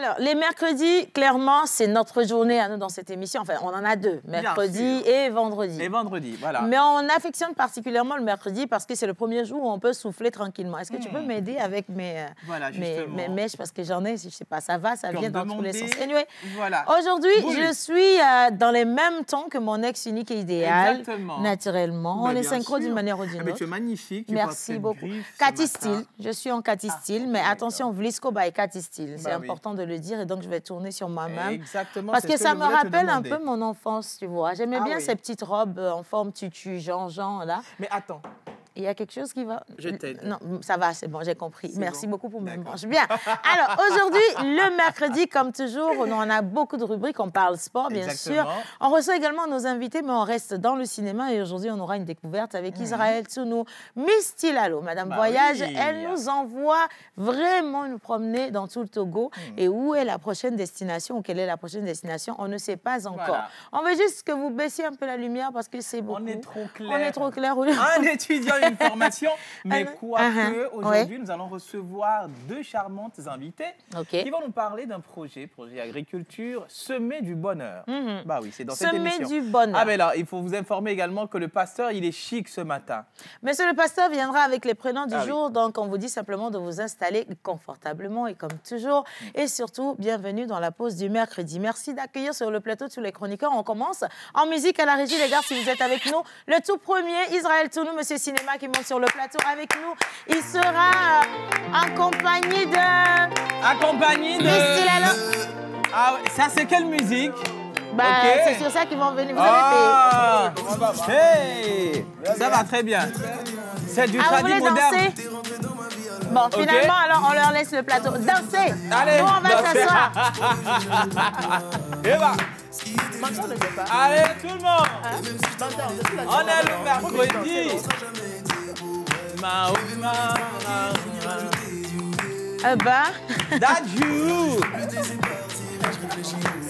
Alors, les mercredis, clairement, c'est notre journée à nous dans cette émission. Enfin, on en a deux, mercredi et vendredi. Et vendredi, voilà. Mais on affectionne particulièrement le mercredi parce que c'est le premier jour où on peut souffler tranquillement. Est-ce que tu peux m'aider avec mes mèches? Parce que j'en ai, je ne sais pas, ça vient dans tous les sens. Anyway, voilà. Aujourd'hui, je suis dans les mêmes tons que mon ex unique et idéal. Exactement. Naturellement. On est synchro d'une manière ou d'une autre. Tu es magnifique. Merci beaucoup. Cathy Steele. Je suis en Cathy Steele, mais attention, Vlisco by Cathy Steele. C'est important de le dire et donc je vais tourner sur moi-même. Exactement. Parce que ça me rappelle un peu mon enfance, tu vois. J'aimais bien ces petites robes en forme tutu, Jean-Jean, là. Mais attends. Il y a quelque chose qui va... Je t'aide. Non, ça va, c'est bon, j'ai compris. Merci beaucoup pour me manger. Bien. Alors, aujourd'hui, le mercredi, comme toujours, on a beaucoup de rubriques. On parle sport, bien sûr. On reçoit également nos invités, mais on reste dans le cinéma. Et aujourd'hui, on aura une découverte avec Israël Tsounou, Miss Tilalo, Madame Voyage. Elle nous envoie vraiment nous promener dans tout le Togo. Et où est la prochaine destination ou quelle est la prochaine destination, on ne sait pas encore. Voilà. On veut juste que vous baissiez un peu la lumière parce que c'est beaucoup. On est trop clair. On est trop clair. Un étudiant une formation, mais quoique, aujourd'hui, nous allons recevoir deux charmantes invitées qui vont nous parler d'un projet agriculture, Semer du bonheur. Bah oui, c'est dans cette émission. Semer du bonheur. Ah ben là, il faut vous informer également que le pasteur, il est chic ce matin. Monsieur le pasteur viendra avec les prénoms du jour, donc on vous dit simplement de vous installer confortablement et comme toujours. Et surtout, bienvenue dans la pause du mercredi. Merci d'accueillir sur le plateau tous les chroniqueurs. On commence en musique à la régie, les gars, si vous êtes avec nous. Le tout premier, Israël Tsounou, Monsieur Cinéma, qui monte sur le plateau avec nous. Il sera accompagné de... Ah, ça, c'est quelle musique? C'est sur ça qu'ils vont venir. Vous avez payé. Hey, ça va très bien. C'est du tradit moderne. Bon, finalement, alors, on leur laisse le plateau. Dansez. Allez, nous, on va s'asseoir. Et va. Allez, tout le monde. On est le mercredi. Dadju.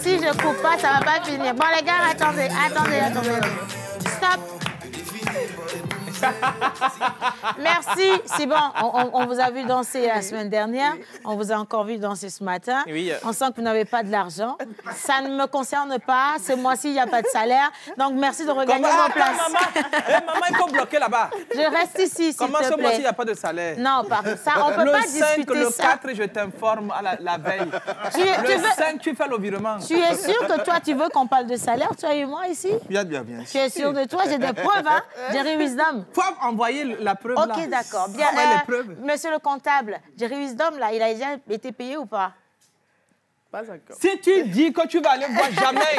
Si je coupe pas, ça va pas finir. Bon, les gars, attendez. Stop. Merci. C'est bon, on vous a vu danser la semaine dernière. On vous a encore vu danser ce matin. On sent que vous n'avez pas de l'argent. Ça ne me concerne pas. Ce mois-ci, il n'y a pas de salaire. Donc, merci de regagner vos places. Maman, il faut bloquer là-bas. Je reste ici, s'il te plaît. Comment ce mois-ci, il n'y a pas de salaire? Non, ça, on ne peut pas discuter le 5, le 4, je t'informe la veille. Le 5, tu fais le virement. Tu es sûr que toi, tu veux qu'on parle de salaire, toi et moi, ici? Bien. Tu es sûr de toi? J'ai des preuves, hein? Jerry Wisdom. Faut envoyer la preuve là. Ok, d'accord. Bien. Monsieur le comptable, Jerry Wisdom, là, il a déjà été payé ou pas? Pas encore. Si tu dis que tu vas aller voir jamais.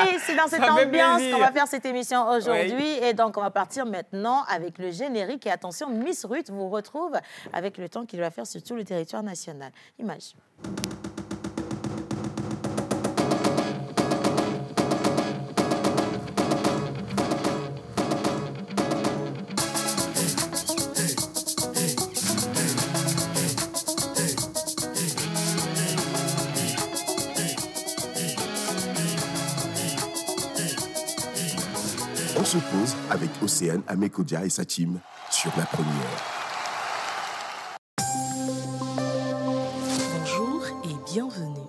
Allez, c'est dans cette ambiance qu'on va faire cette émission aujourd'hui. Et donc, on va partir maintenant avec le générique. Et attention, Miss Ruth vous retrouve avec le temps qu'il va faire sur tout le territoire national. Image. On se pose avec Océane Amekodia et sa team sur La Première. Bonjour et bienvenue.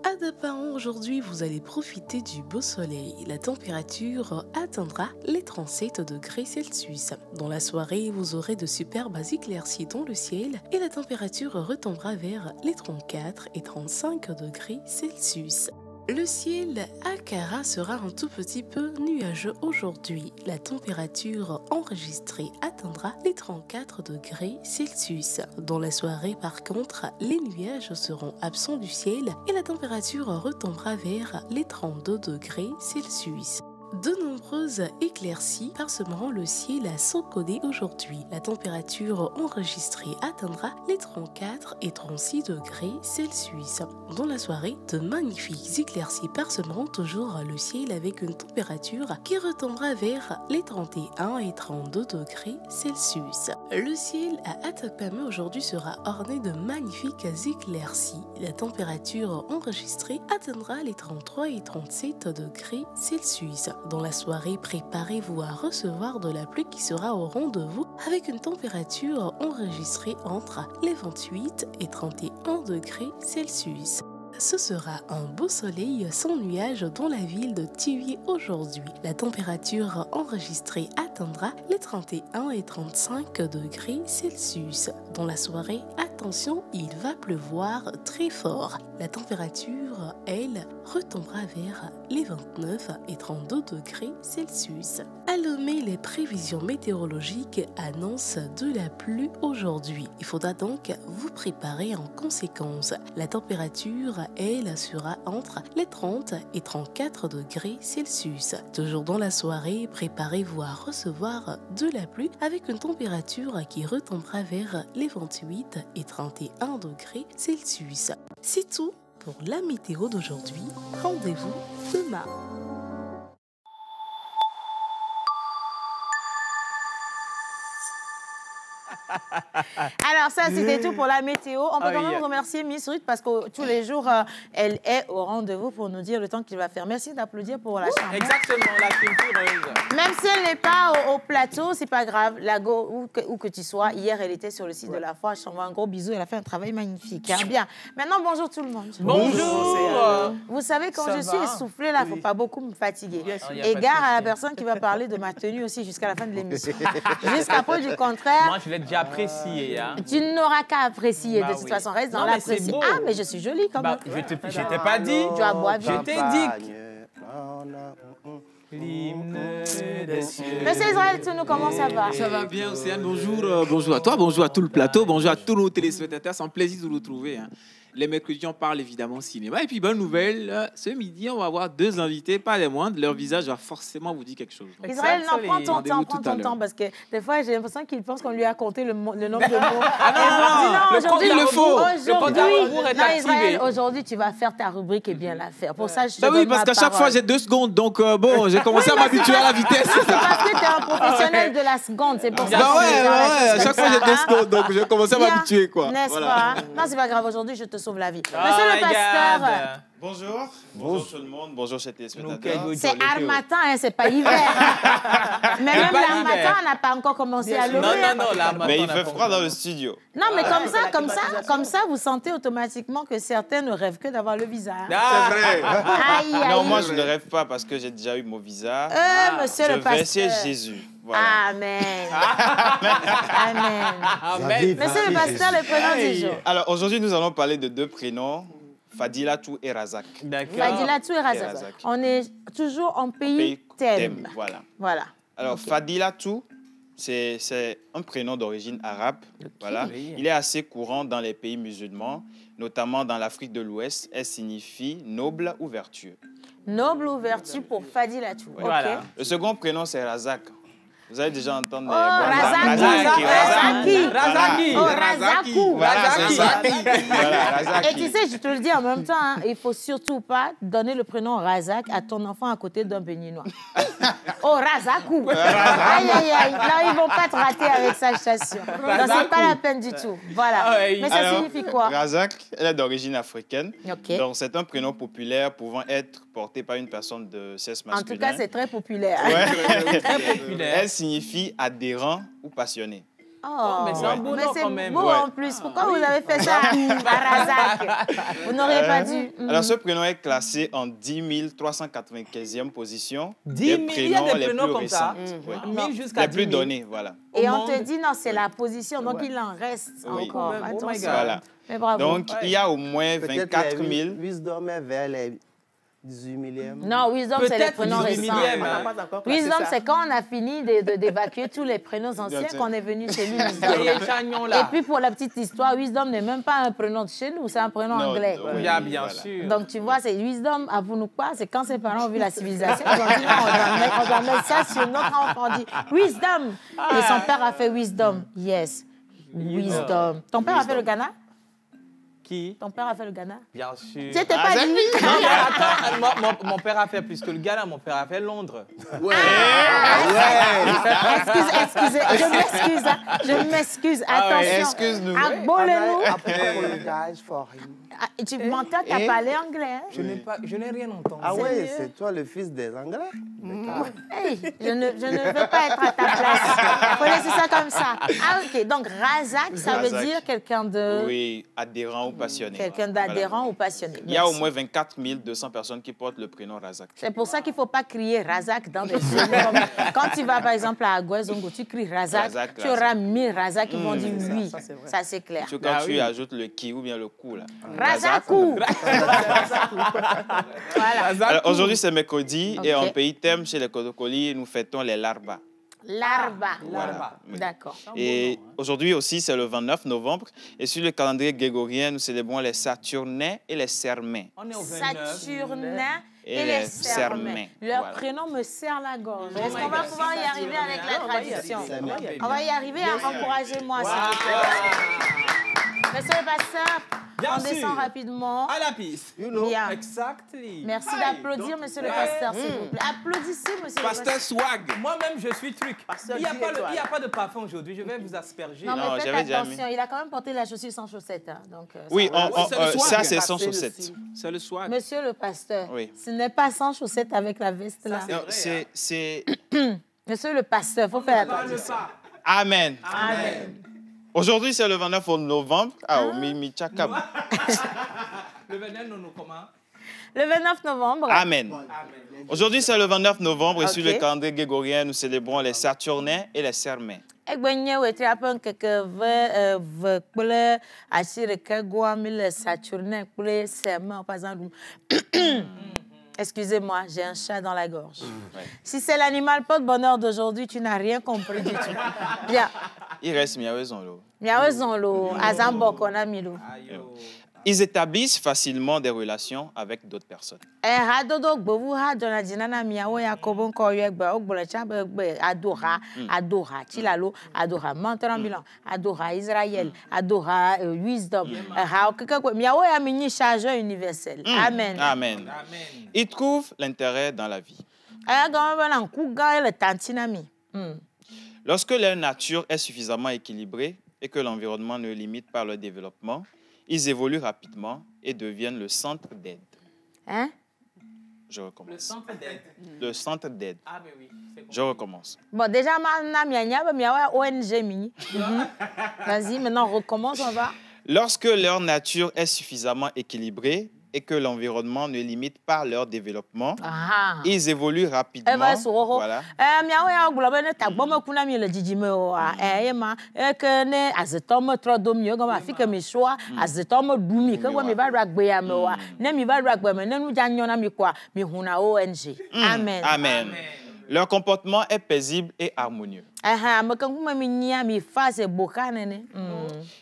À Dapaon, aujourd'hui, vous allez profiter du beau soleil. La température atteindra les 37 degrés Celsius. Dans la soirée, vous aurez de superbes éclaircies dans le ciel et la température retombera vers les 34 et 35 degrés Celsius. Le ciel à Kara sera un tout petit peu nuageux aujourd'hui. La température enregistrée atteindra les 34 degrés Celsius. Dans la soirée, par contre, les nuages seront absents du ciel et la température retombera vers les 32 degrés Celsius. De nombreuses éclaircies parsemeront le ciel à Sokodé aujourd'hui. La température enregistrée atteindra les 34 et 36 degrés Celsius. Dans la soirée, de magnifiques éclaircies parsemeront toujours le ciel avec une température qui retombera vers les 31 et 32 degrés Celsius. Le ciel à Atakpamé aujourd'hui sera orné de magnifiques éclaircies. La température enregistrée atteindra les 33 et 37 degrés Celsius. Dans la soirée, préparez-vous à recevoir de la pluie qui sera au rendez-vous avec une température enregistrée entre les 28 et 31 degrés Celsius. Ce sera un beau soleil sans nuages dans la ville de Thiouye aujourd'hui. La température enregistrée atteindra les 31 et 35 degrés Celsius. Dans la soirée, attention, il va pleuvoir très fort. La température, elle, retombera vers les 29 et 32 degrés Celsius. À Lomé, les prévisions météorologiques annoncent de la pluie aujourd'hui. Il faudra donc vous préparer en conséquence. La température, elle, sera entre les 30 et 34 degrés Celsius. Toujours dans la soirée, préparez-vous à recevoir de la pluie avec une température qui retombera vers les 28 et 31 degrés Celsius. C'est tout pour la météo d'aujourd'hui. Rendez-vous demain. Alors ça, c'était tout pour la météo. On peut quand même remercier Miss Ruth parce que tous les jours, elle est au rendez-vous pour nous dire le temps qu'il va faire. Merci d'applaudir pour la chambre. Exactement, la cultureuse. Même si elle n'est pas au plateau, c'est pas grave. Lago, où que tu sois, hier, elle était sur le site de la foi. Je t'envoie un gros bisou. Elle a fait un travail magnifique. Hein? Bien. Maintenant, bonjour tout le monde. Bonjour. Vous savez, quand je suis essoufflée, là, il ne faut pas beaucoup me fatiguer. Égard à la personne qui va parler de ma tenue aussi jusqu'à la fin de l'émission. Jusqu'à preuve du contraire. Moi, je l'ai déjà apprécié. Hein. Tu n'auras qu'à apprécier. De toute façon, reste dans l'appréciation. Ah, mais je suis jolie quand même. Je t'ai pas dit. Tu as boire. Je t'ai dit. L'hymne des cieux. Monsieur Israël, comment ça va? Ça va bien, Océane. Bonjour, bonjour à toi, bonjour à tout le plateau, bonjour à tous nos téléspectateurs. C'est un plaisir de vous retrouver. Hein. Les mercredis, on parle évidemment cinéma. Et puis, bonne nouvelle, ce midi, on va avoir deux invités, pas les moindres. Leur visage va forcément vous dire quelque chose. Donc, Israël, non, prends ton temps, parce que des fois, j'ai l'impression qu'il pense qu'on lui a compté le nombre de mots. Ah non, aujourd'hui, il le faut. Non, Israël, aujourd'hui, tu vas faire ta rubrique et bien la faire. Pour ça, je te donne oui, parce qu'à chaque fois, j'ai 2 secondes. Donc, bon, j'ai commencé à m'habituer à la vitesse. C'est parce que tu es un professionnel de la seconde. C'est pour ça que à chaque fois, j'ai 2 secondes. Donc, j'ai commencé à m'habituer, quoi. N'est-ce pas? Non, c'est pas grave. Aujourd'hui, je te sauve la vie. Monsieur le pasteur. Bonjour. Bonjour tout le monde. Bonjour chers téléspectateurs. C'est Harmattan, hein, c'est pas hiver. Mais même l'Harmattan n'a pas encore commencé à lever. Non, mais il fait froid dans le studio. Non, mais comme ça, vous sentez automatiquement que certains ne rêvent que d'avoir le visa. C'est vrai. Non, moi je ne rêve pas parce que j'ai déjà eu mon visa. Monsieur le pasteur. Je vais chez Jésus. Voilà. Amen. Amen. Monsieur le pasteur, le prénom du jour. Alors aujourd'hui, nous allons parler de 2 prénoms. Fadilatou et Razak. Fadilatou et Razak. On est toujours en pays thème. Voilà. Alors, Fadilatou, c'est un prénom d'origine arabe. Voilà. Il est assez courant dans les pays musulmans, notamment dans l'Afrique de l'Ouest. Elle signifie noble ou vertueux. Noble ou vertueux pour Fadilatou. Voilà. Le second prénom, c'est Razak. Vous avez déjà entendu Razaki. Et tu sais, je te le dis en même temps, hein, il ne faut surtout pas donner le prénom Razak à ton enfant à côté d'un béninois. Oh, Razakou. Aïe, aïe, aïe. Là, ils ne vont pas te rater avec ça, je t'assure. Donc, ce n'est pas la peine du tout. Voilà. Mais ça signifie quoi? Razak, elle est d'origine africaine. Donc, c'est un prénom populaire pouvant être porté par une personne de sexe masculin. En tout cas, c'est très populaire. Très populaire. Elle signifie adhérent ou passionné. Oh, mais c'est un beau nom quand même. Beau en plus. Pourquoi vous avez fait ça à Razak? Vous n'auriez pas dû. Alors, ce prénom est classé en 10 395e position. 10 000, il y a des prénoms comme ça. Les plus donnés, voilà. Et on te dit, non, c'est la position, donc il en reste encore. Voilà. Mais bravo. Donc, il y a au moins 24 000. Wisdom est vers les 18 millième. Non, Wisdom, c'est les prénoms récents. Wisdom, c'est quand on a fini d'évacuer tous les prénoms anciens qu'on est venu chez lui. Et puis, pour la petite histoire, Wisdom n'est même pas un prénom de chez nous, c'est un prénom anglais. Oui, bien sûr. Donc, tu vois, c'est Wisdom, avouez-nous pas, c'est quand ses parents ont vu la civilisation, ils ont dit, on doit mettre ça sur notre enfant. On dit, Wisdom. Et son père a fait Wisdom. Yes. Wisdom. Ton père a fait le Ghana? Qui? Ton père a fait le Ghana? Bien sûr. Tu n'étais pas dit? Non, mais attends, mon père a fait plus que le Ghana, mon père a fait Londres. Ouais. Excusez, je m'excuse. Attention. Excuse-nous. Tu m'entends, tu as parlé anglais. Je n'ai rien entendu. Ah oui, c'est toi le fils des Anglais. Hey, je ne veux pas être à ta place. Il faut laisser ça comme ça. Ah ok, donc Razak, ça veut dire quelqu'un de... Oui, adhérent ou passionné. Quelqu'un d'adhérent ou passionné. Il y a au moins 24 200 personnes qui portent le prénom Razak. C'est pour ça qu'il ne faut pas crier Razak dans des zones. Quand tu vas par exemple à Agouezongo, tu cries Razak, tu auras 1000 Razak qui vont dire oui. Ça c'est clair. Surtout quand tu ajoutes le ki ou bien le kou là. Razakou. Voilà. Aujourd'hui c'est mercredi et en pays thème chez les Kodokoli, nous fêtons les Larba. Larba. Voilà. D'accord. Et aujourd'hui aussi, c'est le 29 novembre. Et sur le calendrier grégorien, nous célébrons les Saturnins et les Sermains. On est au 29. Saturnin et les Sermains. Leur prénom me serre la gorge. Est-ce qu'on va pouvoir y arriver avec la tradition? On va y arriver. Encouragez-moi, s'il vous plaît. Monsieur le pasteur, on descend rapidement. À la piste. Bien. Exactly. Merci d'applaudir, monsieur le pasteur, s'il vous plaît. Applaudissez, monsieur le pasteur. Pasteur Swag. Moi-même, je suis truc. Il n'y a pas de parfum aujourd'hui. Je vais vous asperger. Non, mais faites attention. Il a quand même porté la chaussure sans chaussettes. Hein, donc, oui, ça, c'est sans chaussettes. C'est le swag. Monsieur le pasteur, oui. Ce n'est pas sans chaussettes avec la veste là. C'est... Monsieur le pasteur, il faut faire attention. Amen. Amen. Aujourd'hui, c'est le 29 novembre. Le 29 novembre, comment? Le 29 novembre. Amen. Aujourd'hui, c'est le 29 novembre et sur le calendrier grégorien, nous célébrons les Saturnins et les Sermains. Excusez-moi, j'ai un chat dans la gorge. Si c'est l'animal porte-bonheur d'aujourd'hui, tu n'as rien compris du tout. Bien. Il reste miaouezonlo. Miaouezonlo, azamboko na milo. Ils établissent facilement des relations avec d'autres personnes. Amen. Amen. Ils trouvent l'intérêt dans la vie. Lorsque leur nature est suffisamment équilibrée et que l'environnement ne limite pas leur développement, ils évoluent rapidement et deviennent le centre d'aide. Hein? Je recommence. Le centre d'aide. Le centre d'aide. Ah, mais oui. Je recommence. Bon, déjà, ONG. Vas-y, maintenant, on recommence, on va. Lorsque leur nature est suffisamment équilibrée et que l'environnement ne limite pas leur développement, ils évoluent rapidement. Voilà. Amen. Amen. Leur comportement est paisible et harmonieux.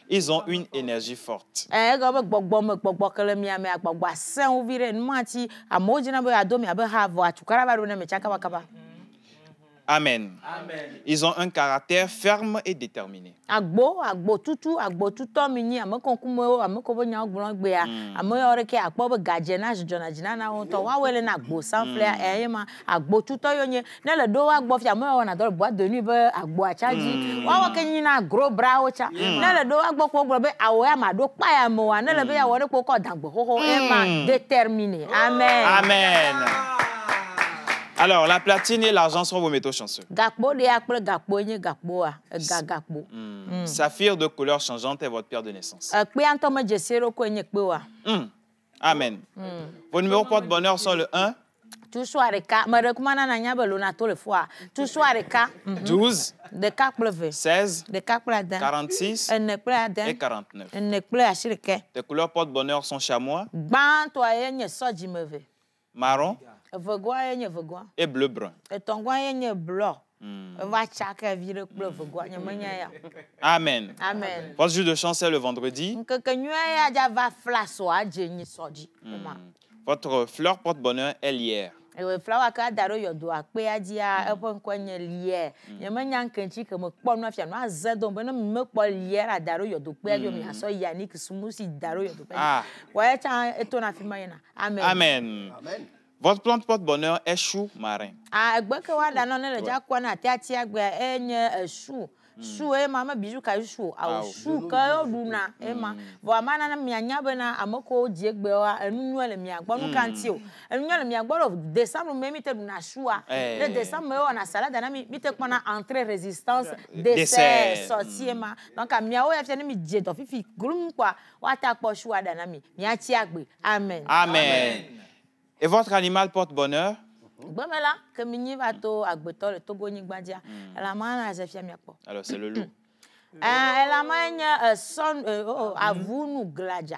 Ils ont une énergie forte. Amen. Ils ont un caractère ferme et déterminé. Déterminé. Amen. Amen. Alors, la platine et l'argent sont vos métaux chanceux. Saphir de couleur changeante est votre pierre de naissance. Amen. Vos numéros porte-bonheur sont le 1, 12, 16, 46 et 49. Tes couleurs porte-bonheur sont chamois, marron et bleu-brun. Amen. Amen. Votre jour de chance est le vendredi. Votre fleur porte-bonheur est lierre. Amen. Votre plante porte-bonheur est chou marin. Ah, que wa da non le ja kwa na tati agbe enye chou. Chou e mama biju ka chou. Ah chou ka oduna e ma. Vo amana na mianya be na amoko diegbe wa enu le miagbo nu kanti o. Enu le miagbo of décembre me mi te na chou a. Le décembre o na salade na mi te kwa na entrée résistance dessert sorti e ma. Donc a miawo e fene mi die to fifi grum kwa wa ta po chou a da na mi. Mi ati agbe. Amen. Amen. Et votre animal porte-bonheur? Là, que mini va to agbeto le togo ni gbadia. La mana zefia miapo. Alors c'est le loup. Elle a manya son avunu gladia.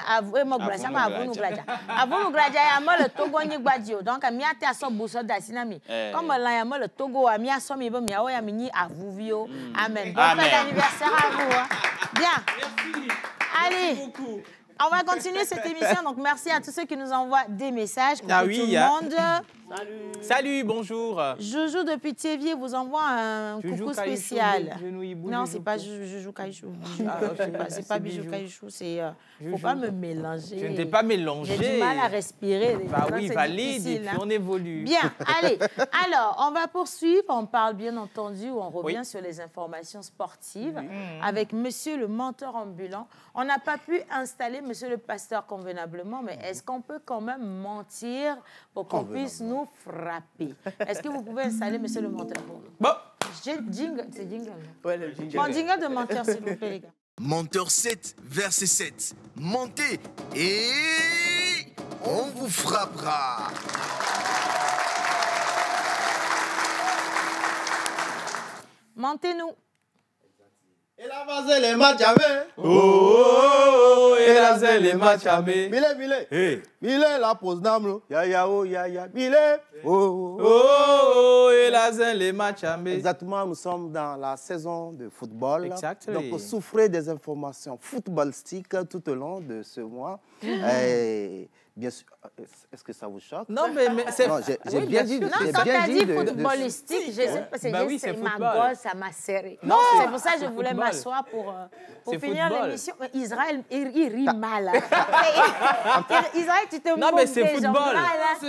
Avou mo gladia ma avunu gladia. Avunu gladia ya mo le togo ni gbadio. Donc mi ate aso buso da sinami. Comme là ya mo le togo a mi aso mi bo mi awo ya mini avuvio. Amen. Bon fête d'anniversaire à vous. Bien. Merci. Allez. On va continuer cette émission, donc merci à tous ceux qui nous envoient des messages. Coucou tout le monde. Salut. Salut, bonjour. Joujou depuis Thévier vous envoie un coucou spécial. Non, c'est pas Joujou Caïchou. C'est pas Bijou Caïchou, c'est... Faut pas me mélanger. Je ne t'ai pas mélangé. J'ai du mal à respirer. Bah oui, valide, et puis on évolue. Bien, allez. Alors, on va poursuivre. On parle bien entendu, on revient sur les informations sportives avec monsieur le menteur ambulant. On n'a pas pu installer monsieur le pasteur convenablement, mais est-ce qu'on peut quand même mentir pour qu'on puisse nous frapper? Est-ce que vous pouvez installer monsieur le menteur? Bon. Jingle, c'est jingle. Ouais, le jingle. Bon, jingle de menteur, s'il vous plaît, les gars. Menteur 7, verset 7. Mentez et on vous frappera. Mentez-nous. Et la vase les matchs avec. Oh, et la zèle les matchs avec. Mile. Mile la pose d'âme. Ya. Mile. Oh, et la zèle les matchs avec. Exactement, nous sommes dans la saison de football. Exactement. Donc, souffrez des informations footballistiques tout au long de ce mois. Et bien sûr, est-ce que ça vous choque? Non, mais c'est... Non, j'ai bien dit. Non, quand tu as dit footballistique, je sais pas, c'est ma gosse, ça m'a serré. Non, c'est pour ça que je voulais m'asseoir pour finir l'émission. Mais Israël, il rit mal. Israël, tu te moques. Non, mais c'est football.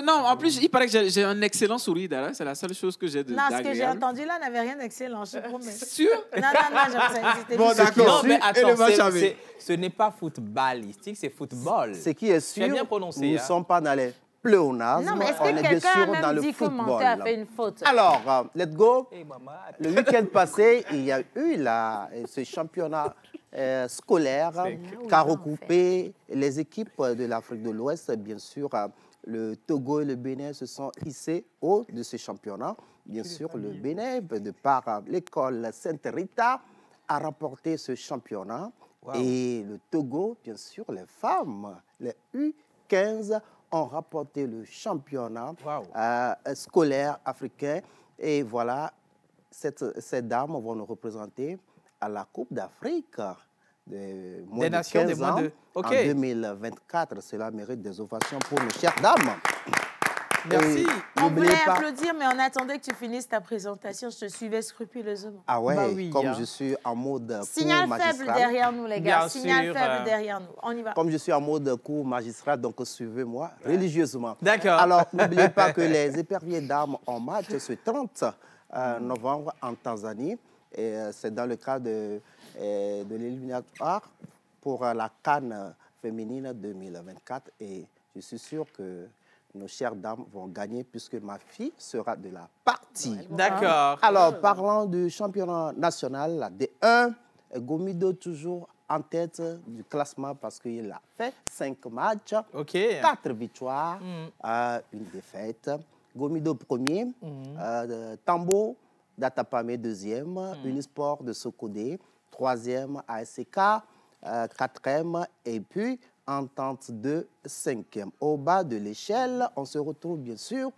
Non, en plus, il paraît que j'ai un excellent sourire derrière. C'est la seule chose que j'ai de Non, ce que j'ai entendu là n'avait rien d'excellent, je promets. Sûr? Non, c'était bon, d'accord. Non, mais attends, ce n'est pas footballistique, c'est football. Ce qui est sûr, bien prononcé, nous ne sommes pas dans les pléonasmes. Non, mais est-ce on que est bien quelqu'un sûr a dans même le dit que football. Menteur a fait une faute? Alors, let's go. Le week-end passé, il y a eu ce championnat scolaire qui a recoupé les équipes de l'Afrique de l'Ouest. Bien sûr, le Togo et le Bénin se sont hissés haut de ce championnat. Bien sûr, le Bénin, de par l'école Sainte-Rita, a remporté ce championnat. Wow. Et le Togo, bien sûr, les femmes, les U15 ont remporté le championnat scolaire africain. Et voilà, ces dames vont nous représenter à la Coupe d'Afrique des moins de 15 ans en 2024. Cela mérite des ovations pour nos chères dames. Merci. On voulait applaudir, mais on attendait que tu finisses ta présentation. Je te suivais scrupuleusement. Ah ouais, bah oui, comme je suis en mode signal cours magistral. Faible derrière nous, les gars. Signal faible derrière nous. On y va. Comme je suis en mode cours magistral, donc suivez-moi religieusement. D'accord. Alors, n'oubliez pas que les éperviers d'armes en match ce 30 novembre en Tanzanie. Et c'est dans le cadre de l'éliminatoire pour la CAN féminine 2024. Et je suis sûr que nos chères dames vont gagner puisque ma fille sera de la partie. D'accord. Alors, parlant du championnat national, la D1, Gomido toujours en tête du classement parce qu'il a fait 5 matchs, 4 victoires, une défaite. Gomido premier, Tambo d'Atapame deuxième, Unisport de Sokodé, troisième ASK, quatrième et puis Entente de 5e. Au bas de l'échelle, on se retrouve bien sûr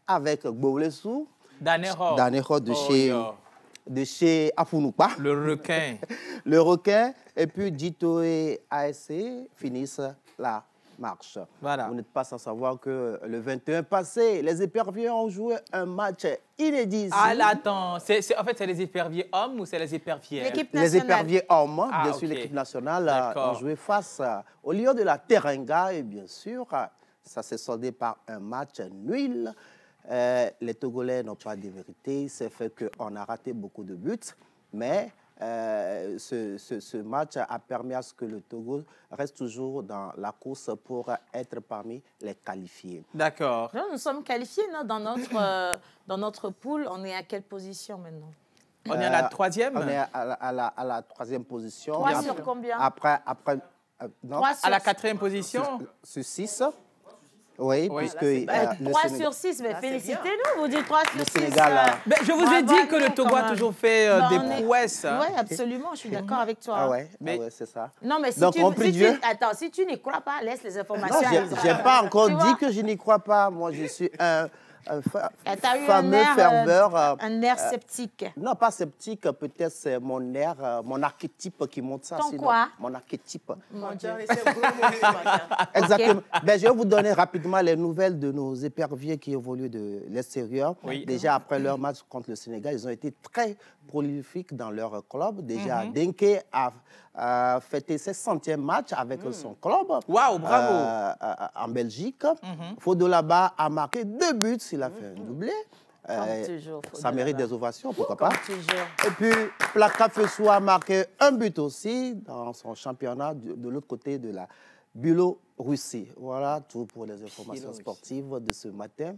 avec Gbolesou, Danero de chez Afunupa. Le requin. Le requin. Et puis Dito et ASC finissent la marche. Voilà. Vous n'êtes pas sans savoir que le 21 passé, les éperviers ont joué un match inédit. Ah là, attends, en fait, c'est les éperviers hommes ou c'est les épervières? Les éperviers hommes, bien sûr, l'équipe nationale ont joué face au lion de la Teranga et bien sûr, ça s'est soldé par un match nul. Les Togolais n'ont pas démérité. C'est fait qu'on a raté beaucoup de buts, mais ce match a permis à ce que le Togo reste toujours dans la course pour être parmi les qualifiés. D'accord. Nous sommes qualifiés non, dans notre poule. On est à quelle position maintenant? On est à la 3e. On est à la 3e position. 3 sur combien? Non. À la 4e position. Sur 6. Oui, puisque... 3 sur 6, mais félicitez-nous, vous dites 3 sur 6. Sénégal, je vous ai dit que le Togo a toujours fait des prouesses. Oui, absolument, je suis d'accord avec toi. Ah ouais, c'est ça. Non, mais si donc, si tu n'y crois pas, laisse les informations. Non, je n'ai pas encore dit que je n'y crois pas. Moi, je suis un fameux ferveur. Un air sceptique. Non, pas sceptique, peut-être c'est mon air, mon archétype qui montre ça. Ton quoi? Mon archétype. Mon Dieu. Exactement. Ben, je vais vous donner rapidement les nouvelles de nos éperviers qui évoluent de l'extérieur. Oui. Déjà, après leur match contre le Sénégal, ils ont été très prolifiques dans leur club. Déjà, Denke a fêté ses 100e matchs avec son club. Waouh, bravo. En Belgique. Fodolaba a marqué 2 buts. Il a fait un doublé. Toujours, ça mérite des ovations, pourquoi pas. Toujours. Et puis, Plaka Fessou a marqué 1 but aussi dans son championnat de l'autre côté de la Biélorussie. Voilà tout pour les informations sportives de ce matin.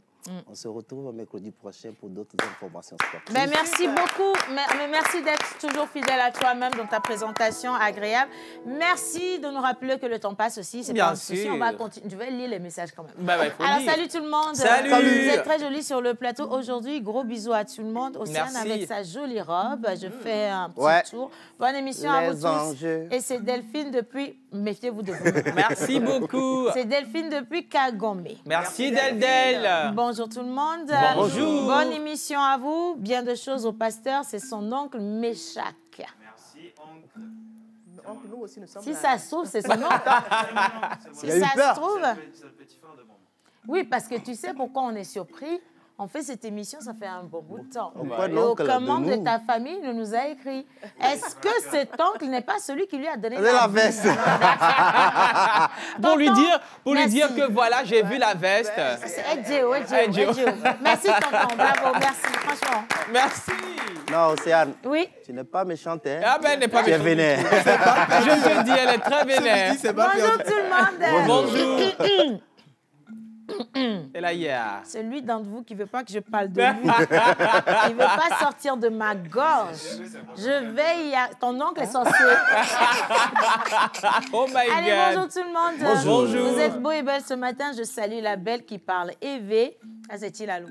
On se retrouve mercredi prochain pour d'autres informations sportives. Mais merci beaucoup. Mais merci d'être toujours fidèle à toi-même dans ta présentation agréable. Merci de nous rappeler que le temps passe aussi. C'est pas un souci. On va continuer. Je vais lire les messages quand même. Alors, salut tout le monde. Salut. Vous êtes très jolis sur le plateau aujourd'hui. Gros bisous à tout le monde. Océane avec sa jolie robe. Je fais un petit tour. Bonne émission à vous tous. Et c'est Delphine depuis... Méfiez-vous de vous. Merci beaucoup. C'est Delphine depuis Kagome. Merci Del. Bonjour tout le monde. Bonjour. Bonne émission à vous. Bien de choses au pasteur. C'est son oncle Méchac. Merci, oncle. Nous aussi, nous sommes si ça se trouve, c'est son oncle. Si ça se trouve... Oui, parce que tu sais pourquoi on est surpris. On fait cette émission, ça fait un bon bout de temps. Et aucun membre de ta famille ne nous a écrit. Est-ce que cet oncle n'est pas celui qui lui a donné la veste? Pour lui dire que voilà, j'ai vu la veste. C'est Edgeo. Merci tonton, bravo, merci, franchement. Merci. Non, Océane. Oui. Tu n'es pas méchante, hein? Ah ben, elle n'est pas méchante. Tu es vénère. Je te dis, elle est très vénère. Bonjour tout le monde. Bonjour. Et là, celui d'entre vous qui ne veut pas que je parle de lui, il ne veut pas sortir de ma gorge. Je vais Ton oncle est sorcier. Oh my God. Allez, bonjour tout le monde. Bonjour. Vous êtes beaux et belles ce matin. Je salue la belle qui parle. Eve. Ah, c'est Chilalou.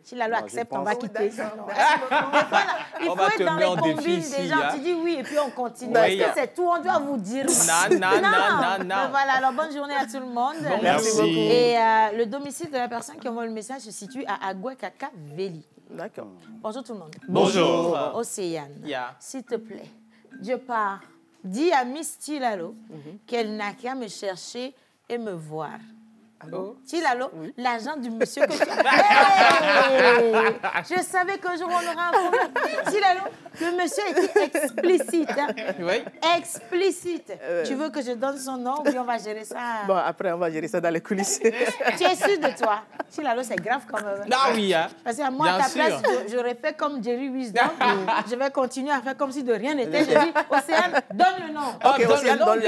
Si la loi accepte, on va quitter. Il faut être dans les combines des gens. Tu dis oui et puis on continue. Est-ce que c'est tout? On doit vous dire non. Voilà, alors bonne journée à tout le monde. Merci beaucoup. Et le domicile de la personne qui envoie le message se situe à Agouekaka Veli. D'accord. Bonjour tout le monde. Bonjour. Océane, s'il te plaît, Dieu part. Dis à Miss Tilalo qu'elle n'a qu'à me chercher et me voir. Allô? Tilalo, l'agent du monsieur que tu... Hey! Je savais qu'un jour on aurait un problème. Tilalo, le monsieur était explicite. Hein? Oui. Explicite. Tu veux que je donne son nom ou bien on va gérer ça? Bon, après, on va gérer ça dans les coulisses. Tu es sûr de toi? Tilalo, c'est grave quand même. Ah oui, hein? Parce que moi, à ta place, j'aurais fait comme Jerry Wisdom. Je vais continuer à faire comme si de rien n'était. Je dis, Océane, donne le nom. Ok, Océane, donne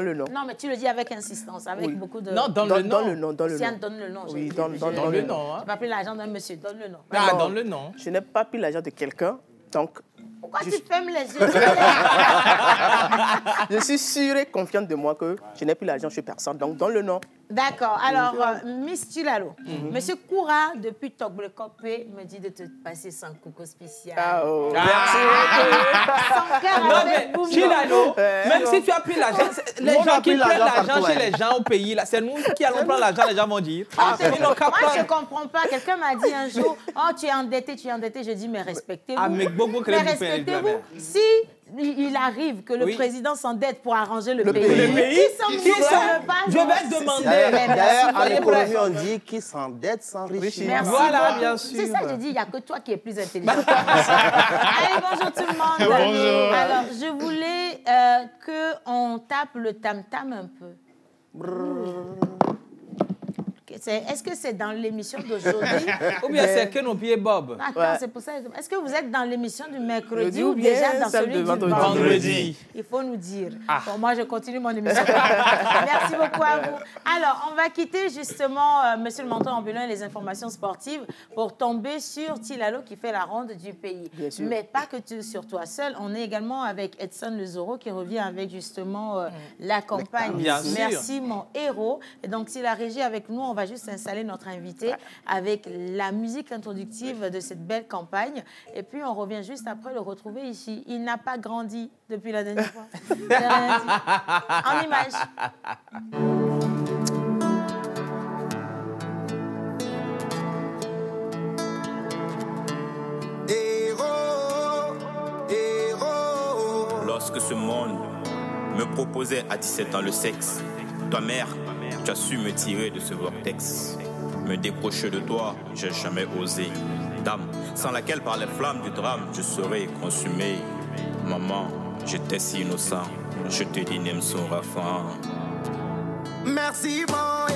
le nom. Non, mais tu le dis avec insistance, avec beaucoup de... Non, donne le nom. Océane, donne le nom. Oui, donne le nom. Tu n'as pas pris l'argent d'un monsieur, donne le nom. Ah, donne le nom. Je n'ai pas pris l'argent de quelqu'un, donc... Pourquoi tu fermes les yeux? Je suis sûre et confiante de moi que je n'ai plus l'argent chez personne, donc donne le nom. D'accord. Alors, Miss Tilalo, Monsieur Koura, depuis Togbrekopé, me dit de te passer son coucou spécial. Merci. Son cœur avec boum. Tilalo, même si tu as pris l'argent, les gens qui prennent l'argent chez les gens au pays, c'est nous qui allons prendre l'argent, les gens vont dire. Moi, je ne comprends pas. Quelqu'un m'a dit un jour, oh, tu es endetté. Je dis, mais respectez-vous. Ah, mais respectez-vous. Si il arrive que le président s'endette pour arranger le pays. Je vais demander. D'ailleurs, en économie, on dit qui s'endette s'enrichit. Voilà, bien sûr. C'est ça que je dis, il n'y a que toi qui es plus intelligent. Allez, bonjour tout le monde. Bonjour. Alors, je voulais qu'on tape le tam-tam un peu. Est-ce que c'est dans l'émission d'aujourd'hui? Ou bien c'est que nos pieds Bob? Attends, c'est pour ça. Est-ce que vous êtes dans l'émission du mercredi ou déjà dans celui du vendredi? Il faut nous dire. Bon, moi, je continue mon émission. Merci beaucoup à vous. Alors, on va quitter justement Monsieur le mentor ambulant et les informations sportives pour tomber sur Tilalo qui fait la ronde du pays. Mais pas que sur toi seul. On est également avec Edson Le Zoro qui revient avec justement la campagne. Merci mon héros. Et donc, si la régie est avec nous, on va juste installer notre invité avec la musique introductive de cette belle campagne. Et puis, on revient juste après le retrouver ici. Il n'a pas grandi depuis la dernière fois. En image. Lorsque ce monde me proposait à 17 ans le sexe, toi mère, tu as su me tirer de ce vortex. Me décrocher de toi, j'ai jamais osé. Dame, sans laquelle par les flammes du drame, je serais consumé. Maman, j'étais si innocent, je te dis Nemson Rafan. Merci mon héros.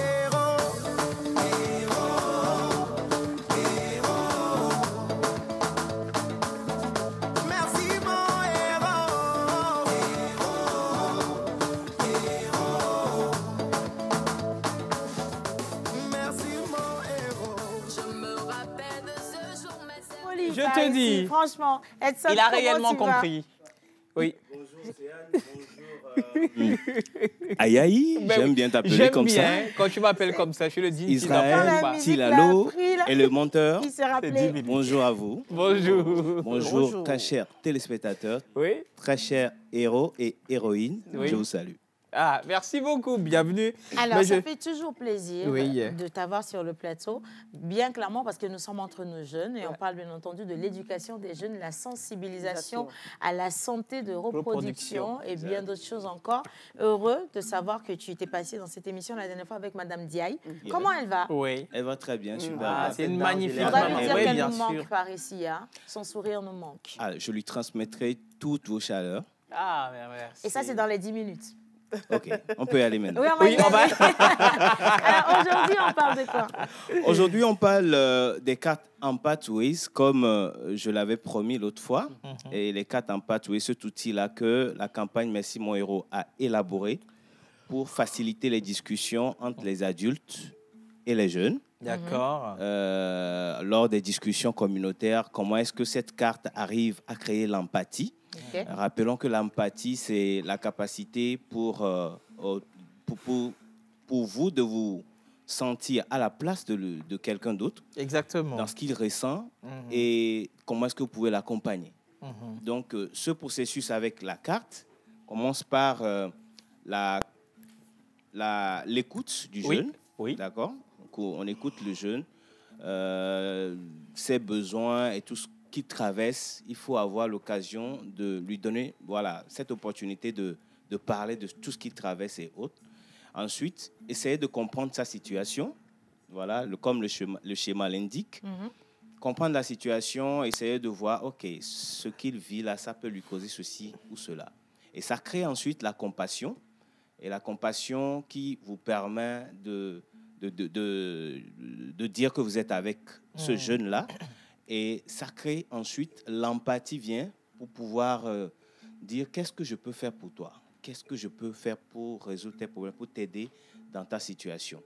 Je te dis. Franchement, Edson, il a réellement compris. Oui. Aïe aïe, j'aime bien t'appeler comme ça. J'aime bien quand tu m'appelles comme ça, je le dis. Israël, Tilalo et le menteur. Bonjour à vous. Bonjour. Bonjour, très chers téléspectateurs, très chers héros et héroïnes, je vous salue. Ah, merci beaucoup, bienvenue. Alors, ça fait toujours plaisir de t'avoir sur le plateau, bien clairement parce que nous sommes entre nos jeunes et on parle bien entendu de l'éducation des jeunes, la sensibilisation à la santé de reproduction et bien d'autres choses encore. Heureux de savoir que tu étais passé dans cette émission la dernière fois avec Madame Diaye. Comment elle va? Oui. Elle va très bien, super. C'est une magnifique maman. On va lui dire qu'elle nous manque par ici. Hein. Son sourire nous manque. Ah, je lui transmettrai toutes vos chaleurs. Ah, merci. Et ça, c'est dans les 10 minutes. Ok, on peut y aller maintenant. Oui, on va. Alors aujourd'hui, on parle de quoi? Aujourd'hui, on parle des cartes en pathways, comme je l'avais promis l'autre fois. Et les cartes en pathways, cet outil-là que la campagne Merci mon héros a élaboré pour faciliter les discussions entre les adultes et les jeunes. D'accord. Lors des discussions communautaires, comment est-ce que cette carte arrive à créer l'empathie? Rappelons que l'empathie, c'est la capacité pour vous de vous sentir à la place de quelqu'un d'autre. Exactement. Dans ce qu'il ressent et comment est-ce que vous pouvez l'accompagner. Donc, ce processus avec la carte commence par l'écoute du jeune. Oui. D'accord. Donc, on écoute le jeune, ses besoins et tout ce qu'il traverse. Il faut avoir l'occasion de lui donner cette opportunité de parler de tout ce qu'il traverse et autres. Ensuite, essayer de comprendre sa situation, comme le schéma l'indique. Comprendre la situation, essayer de voir, OK, ce qu'il vit là, ça peut lui causer ceci ou cela. Et ça crée ensuite la compassion. Et la compassion qui vous permet de dire que vous êtes avec ce jeune-là. Et ça crée ensuite, l'empathie vient pour pouvoir dire qu'est-ce que je peux faire pour toi? Qu'est-ce que je peux faire pour résoudre tes problèmes, pour t'aider dans ta situation?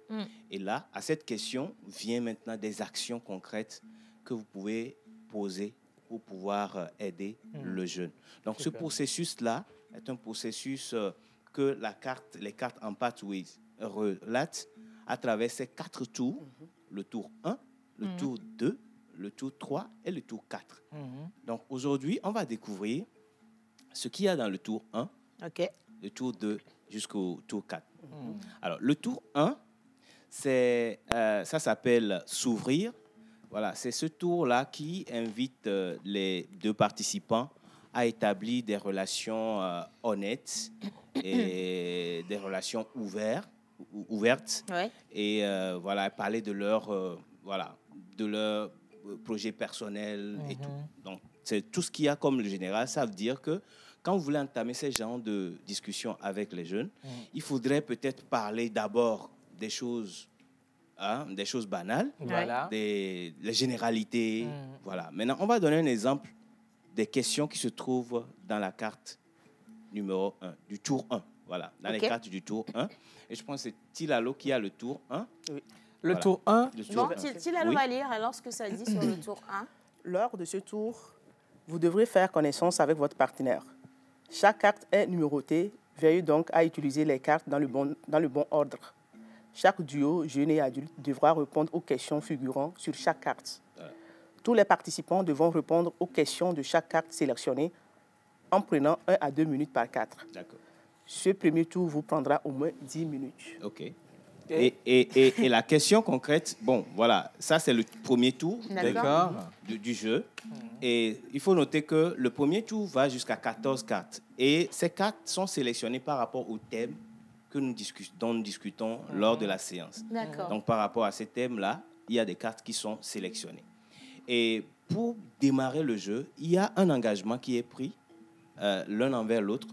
Et là, à cette question, vient maintenant des actions concrètes que vous pouvez poser pour pouvoir aider le jeune. Donc, ce processus-là est un processus que les cartes en pathways relatent à travers ces 4 tours. Le tour 1, le tour 2, le tour 3 et le tour 4. Donc, aujourd'hui, on va découvrir ce qu'il y a dans le tour 1, le tour 2 jusqu'au tour 4. Alors, le tour 1, ça s'appelle s'ouvrir. Voilà, c'est ce tour-là qui invite les 2 participants à établir des relations honnêtes et des relations ouvertes. Et parler de leur projet personnel et tout. Donc, c'est tout ce qu'il y a comme le général. Ça veut dire que quand vous voulez entamer ce genre de discussion avec les jeunes, il faudrait peut-être parler d'abord des choses hein, des choses banales, voilà. les généralités. Voilà. Maintenant, on va donner un exemple des questions qui se trouvent dans la carte numéro 1, du tour 1. Voilà, dans les cartes du tour 1. Et je pense que c'est Tilalo qui a le tour 1. Oui. Le tour 1. Bon, Tilalo va lire alors ce que ça dit sur le tour 1. Lors de ce tour, vous devrez faire connaissance avec votre partenaire. Chaque carte est numérotée. Veuillez donc à utiliser les cartes dans le bon ordre. Chaque duo, jeune et adulte, devra répondre aux questions figurant sur chaque carte. Tous les participants devront répondre aux questions de chaque carte sélectionnée en prenant 1 à 2 minutes par carte. D'accord. Ce premier tour vous prendra au moins 10 minutes. OK. Et la question concrète, bon, voilà, ça c'est le premier tour du jeu. Et il faut noter que le premier tour va jusqu'à 14 cartes. Et ces cartes sont sélectionnées par rapport au thème dont nous discutons lors de la séance. Donc par rapport à ces thèmes-là, il y a des cartes qui sont sélectionnées. Et pour démarrer le jeu, il y a un engagement qui est pris l'un envers l'autre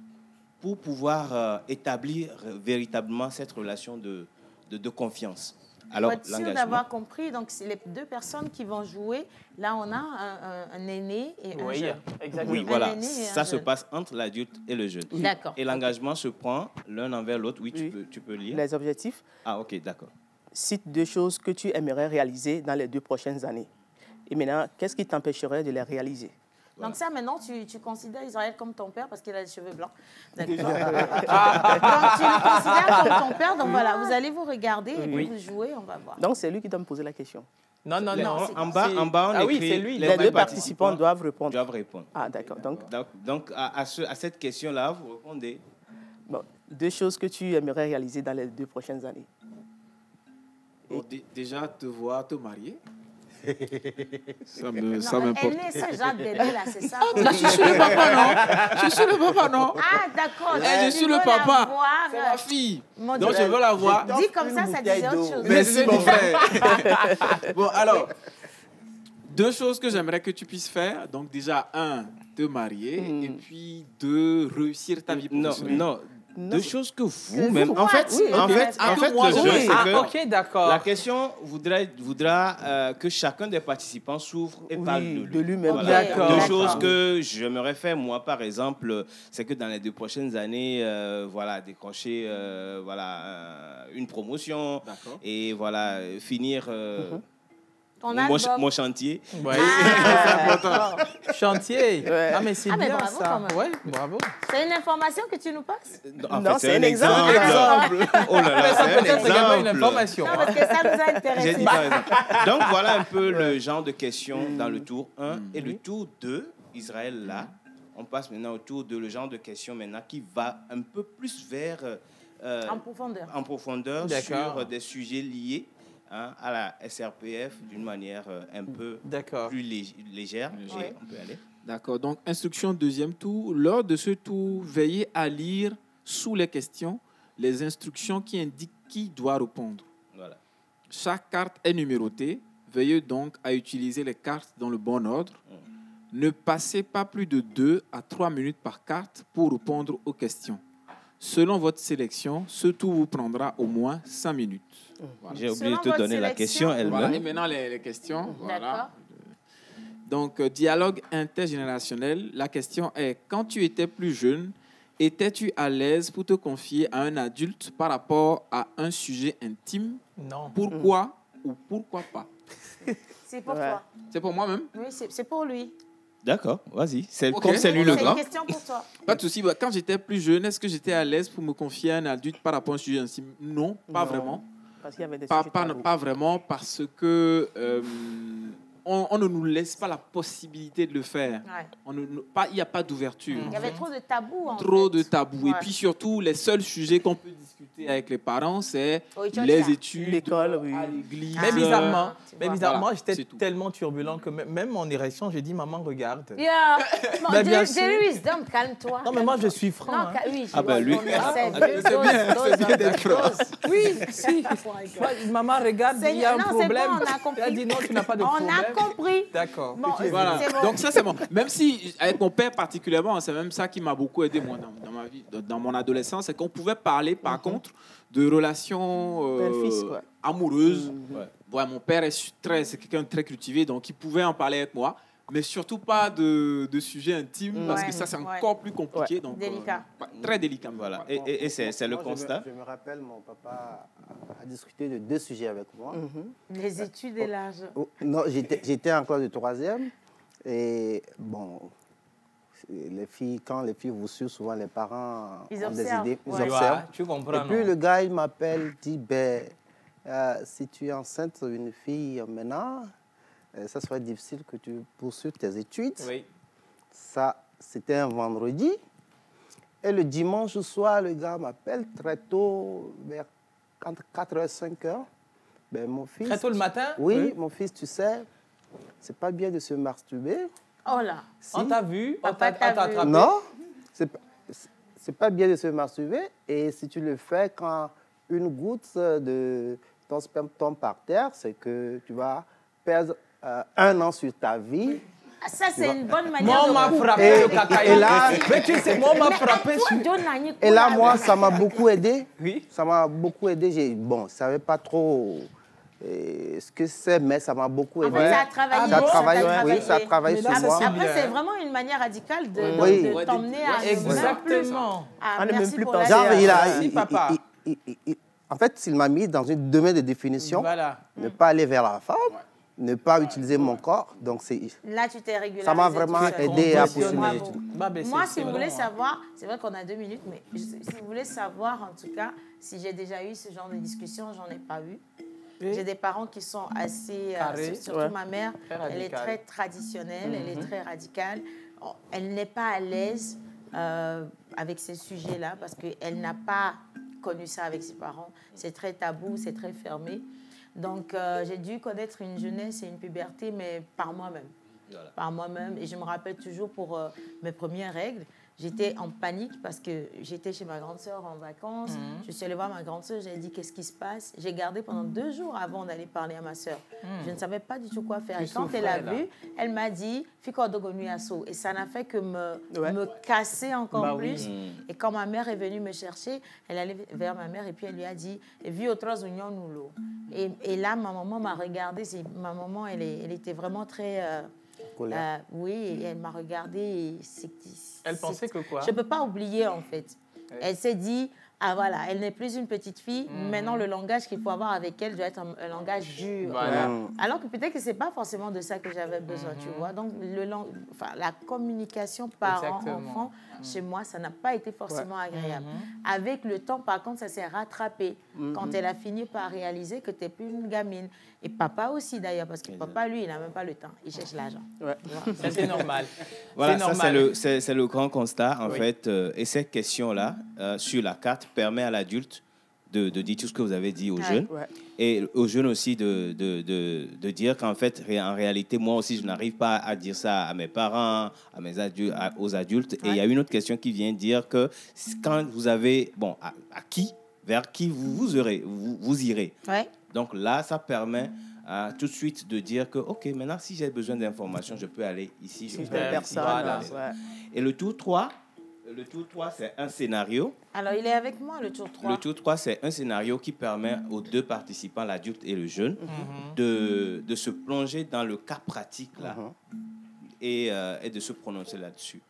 pour pouvoir établir véritablement cette relation de confiance. Alors, pour être sûr d'avoir compris, donc c'est les deux personnes qui vont jouer. Là, on a un aîné et un jeune. Exactement. Oui, voilà. Ça se passe entre l'adulte et le jeune. D'accord. Et l'engagement se prend l'un envers l'autre. Oui, tu peux lire. Les objectifs. Ah, OK, d'accord. Cite 2 choses que tu aimerais réaliser dans les 2 prochaines années. Et maintenant, qu'est-ce qui t'empêcherait de les réaliser? Donc ça, maintenant, tu considères Israël comme ton père parce qu'il a les cheveux blancs. D'accord. Donc tu le considères comme ton père. Donc voilà, vous allez vous regarder et puis vous jouez, on va voir. Donc c'est lui qui doit me poser la question. Non. En bas, on écrit, c'est lui. Les 2 participants doivent répondre. Ah, d'accord. Donc à cette question-là, vous répondez. Bon, 2 choses que tu aimerais réaliser dans les 2 prochaines années. Bon, déjà, te voir te marier. Ça m'importe. Elle est ce genre d'élève là, c'est ça? Là, je suis le papa, non? Je suis le papa, non? Ah, d'accord. Je suis le papa. C'est ma fille. Donc, je veux la voir. Dis comme ça disait autre chose. Merci, mon frère. Bon, alors, 2 choses que j'aimerais que tu puisses faire. Donc, déjà, 1, te marier. Et puis, 2, réussir ta vie professionnelle. Non. 2 choses que vous-même... En fait, le jeu, c'est que d'accord. La question voudra que chacun des participants s'ouvre et parle de lui-même. Voilà. D'accord. 2 choses que j'aimerais faire, moi, par exemple, c'est que dans les 2 prochaines années, décrocher une promotion et finir... Mon chantier. Oui, c'est important. Chantier. Ah, mais c'est bien bravo, ça. Oui, bravo. C'est une information que tu nous passes? Non, c'est un exemple. Oh là là, c'est peut-être également une information. Non, parce que ça nous a intéressés. J'ai dit par exemple. Donc, voilà un peu le genre de questions dans le tour 1. Et le tour 2, Israël, là, on passe maintenant au tour 2, le genre de questions maintenant qui va un peu plus vers... en profondeur sur des sujets liés à la SRPF d'une manière un peu plus légère. On peut aller. D'accord. Donc, instruction 2e tour. Lors de ce tour, veillez à lire sous les questions les instructions qui indiquent qui doit répondre. Voilà. Chaque carte est numérotée. Veuillez donc à utiliser les cartes dans le bon ordre. Ne passez pas plus de 2 à 3 minutes par carte pour répondre aux questions. Selon votre sélection, ce tour vous prendra au moins 5 minutes. Voilà. J'ai oublié de te donner la question elle-même. Voilà. Et maintenant, les questions. Voilà. Donc, dialogue intergénérationnel. La question est, quand tu étais plus jeune, étais-tu à l'aise pour te confier à un adulte par rapport à un sujet intime? Non. Pourquoi ou pourquoi pas? C'est pour toi. C'est pour moi-même? Oui, c'est pour lui. D'accord, vas-y. Comme c'est lui le grand. C'est une question pour toi. Pas de souci. Quand j'étais plus jeune, est-ce que j'étais à l'aise pour me confier à un adulte par rapport à un sujet intime? Non, pas vraiment. Parce qu'il y avait des pas vraiment, parce que on ne nous laisse pas la possibilité de le faire. Il n'y a pas d'ouverture. Il y avait trop de tabous. Trop de tabous. Et puis surtout, les seuls sujets qu'on peut discuter avec les parents, c'est les études, l'école, à l'église. Mais bizarrement, moi, j'étais tellement turbulent que même en érection, j'ai dit, maman, regarde. Wisdom, calme-toi. Non, mais moi, je suis franc. Non, oui, lui. C'est bien d'être franc. Oui, si. Maman, regarde, il y a un problème. On a compris. Elle a dit, non, tu n'as pas de problème. On a compris. D'accord. Bon, voilà. bon. Donc ça, c'est bon. Même si, avec mon père particulièrement, c'est même ça qui m'a beaucoup aidé, moi, dans ma vie, dans mon adolescence, c'est qu'on pouvait parler, par contre, de relations amoureuse. Mon père c'est quelqu'un de très cultivé, donc il pouvait en parler avec moi. Mais surtout pas de sujets intimes, parce que ça, c'est encore plus compliqué. Donc, délicat. Très délicat. Voilà. Et c'est le constat. Je me rappelle, mon papa a discuté de 2 sujets avec moi. Les études et l'âge. Non, j'étais en classe de 3e. Et bon, quand les filles vous suivent, souvent les parents ont des idées. Ils observent. observent. Tu comprends, et puis le gars, il m'appelle, dit, si tu es enceinte d'une fille maintenant, ça serait difficile que tu poursuives tes études. Oui. Ça, c'était un vendredi. Et le dimanche soir, le gars m'appelle très tôt, vers 4h, 5h. Mon fils, très tôt le matin? Oui, mon fils, tu sais, c'est pas bien de se masturber. Oh là. Si. On t'a vu? On t'a attrapé? Non, c'est pas bien de se masturber. Et si tu le fais quand une goutte de ton sperme tombe par terre, c'est que tu vas perdre 1 an sur ta vie. Ça, c'est une bonne manière moi, de... Moi, on m'a frappé le cacaï. Et là, mais tu sais, moi, on m'a frappé. Et là, moi, ça m'a beaucoup aidé. Oui. Ça m'a beaucoup aidé. Bon, je ne savais pas trop ce que c'est, mais ça m'a beaucoup aidé. En fait, ça a travaillé. Oui, ça a travaillé sur moi. Après, c'est vraiment une manière radicale de t'emmener à... Exactement. On ne même plus penser papa. En fait, il m'a mis dans une domaine de définition. Voilà. Ne pas aller vers la femme. Ne pas utiliser mon corps. Donc, là, tu t'es régularisé. Ça m'a vraiment aidé à poursuivre mes études. Moi, si vous voulez savoir, c'est vrai qu'on a 2 minutes, mais si vous voulez savoir, en tout cas, si j'ai déjà eu ce genre de discussion, j'en ai pas eu. J'ai des parents qui sont assez... surtout ma mère, elle est très traditionnelle, elle est très radicale. Elle n'est pas à l'aise avec ces sujets-là parce qu'elle n'a pas connu ça avec ses parents. C'est très tabou, c'est très fermé. Donc, j'ai dû connaître une jeunesse et une puberté, mais par moi-même. Voilà. Par moi-même. Et je me rappelle toujours pour mes premières règles, j'étais en panique parce que j'étais chez ma grande sœur en vacances. Je suis allée voir ma grande sœur, j'ai dit qu'est-ce qui se passe. J'ai gardé pendant 2 jours avant d'aller parler à ma sœur. Je ne savais pas du tout quoi faire. Et quand elle a vu, elle m'a dit Fiko Dogonu Asso. Et ça n'a fait que me casser encore plus. Et quand ma mère est venue me chercher, elle allait vers ma mère et puis elle lui a dit Vu autre et là, ma maman m'a regardée. Ma maman, elle était vraiment très... oui, et elle m'a regardée. Et elle pensait que quoi? Je ne peux pas oublier, en fait. Elle s'est dit, ah voilà, elle n'est plus une petite fille. Maintenant, le langage qu'il faut avoir avec elle doit être un langage dur. Voilà. Alors que peut-être que ce n'est pas forcément de ça que j'avais besoin, tu vois. Donc, la communication parent-enfant, chez moi, ça n'a pas été forcément agréable. Avec le temps, par contre, ça s'est rattrapé. Quand elle a fini par réaliser que tu n'es plus une gamine. Et papa aussi, d'ailleurs, parce que papa, lui, il n'a même pas le temps. Il cherche l'argent. Ça, c'est normal. Voilà, ça, c'est le grand constat, en fait. Et cette question-là, sur la carte, permet à l'adulte de dire tout ce que vous avez dit aux jeunes. Et aux jeunes aussi de dire qu'en fait, en réalité, moi aussi, je n'arrive pas à dire ça à mes parents, aux adultes. Et il y a une autre question qui vient dire que quand vous avez... Bon, vers qui vous irez. Donc là, ça permet tout de suite de dire que, OK, maintenant, si j'ai besoin d'informations, je peux aller ici. Je peux aller ici. Voilà. Et le tour 3, c'est un scénario. Alors, il est avec moi, le tour 3. Le tour 3, c'est un scénario qui permet aux 2 participants, l'adulte et le jeune, de se plonger dans le cas pratique là, et de se prononcer là-dessus.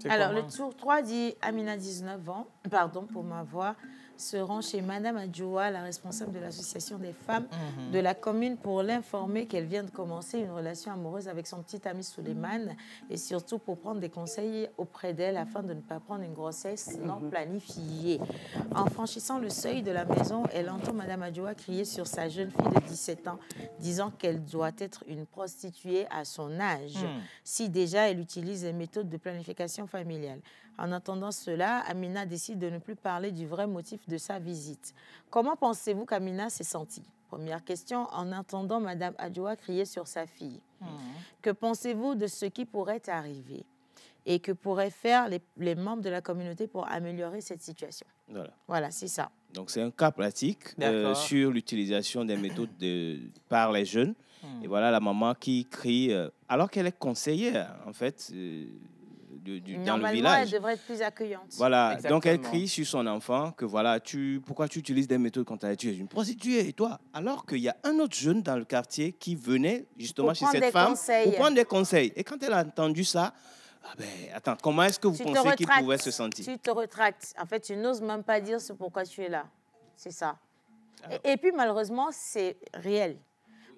Alors, le tour 3 dit Amina, 19 ans, pardon pour ma voix, se rend chez Madame Adjoua, la responsable de l'association des femmes de la commune, pour l'informer qu'elle vient de commencer une relation amoureuse avec son petit ami Souleymane et surtout pour prendre des conseils auprès d'elle afin de ne pas prendre une grossesse non planifiée. En franchissant le seuil de la maison, elle entend Madame Adjoua crier sur sa jeune fille de 17 ans, disant qu'elle doit être une prostituée à son âge, si déjà elle utilise les méthodes de planification familiale. En entendant cela, Amina décide de ne plus parler du vrai motif de sa visite. Comment pensez-vous qu'Amina s'est sentie? Première question, en entendant Madame Adjoua crier sur sa fille. Que pensez-vous de ce qui pourrait arriver et que pourraient faire les membres de la communauté pour améliorer cette situation? Voilà, c'est ça. Donc, c'est un cas pratique sur l'utilisation des méthodes par les jeunes. Et voilà la maman qui crie, alors qu'elle est conseillère, en fait, dans le village. Elle devrait être plus accueillante. Voilà, Exactement. donc elle crie sur son enfant que voilà, pourquoi tu utilises des méthodes quand tu es une prostituée et toi? Alors qu'il y a un autre jeune dans le quartier qui venait justement chez cette femme pour prendre des conseils. Et quand elle a entendu ça, ah ben, attends, comment est-ce que vous pensez qu'il pouvait se sentir? Tu te retractes. En fait, tu n'oses même pas dire ce pourquoi tu es là. C'est ça. Et puis, malheureusement, c'est réel.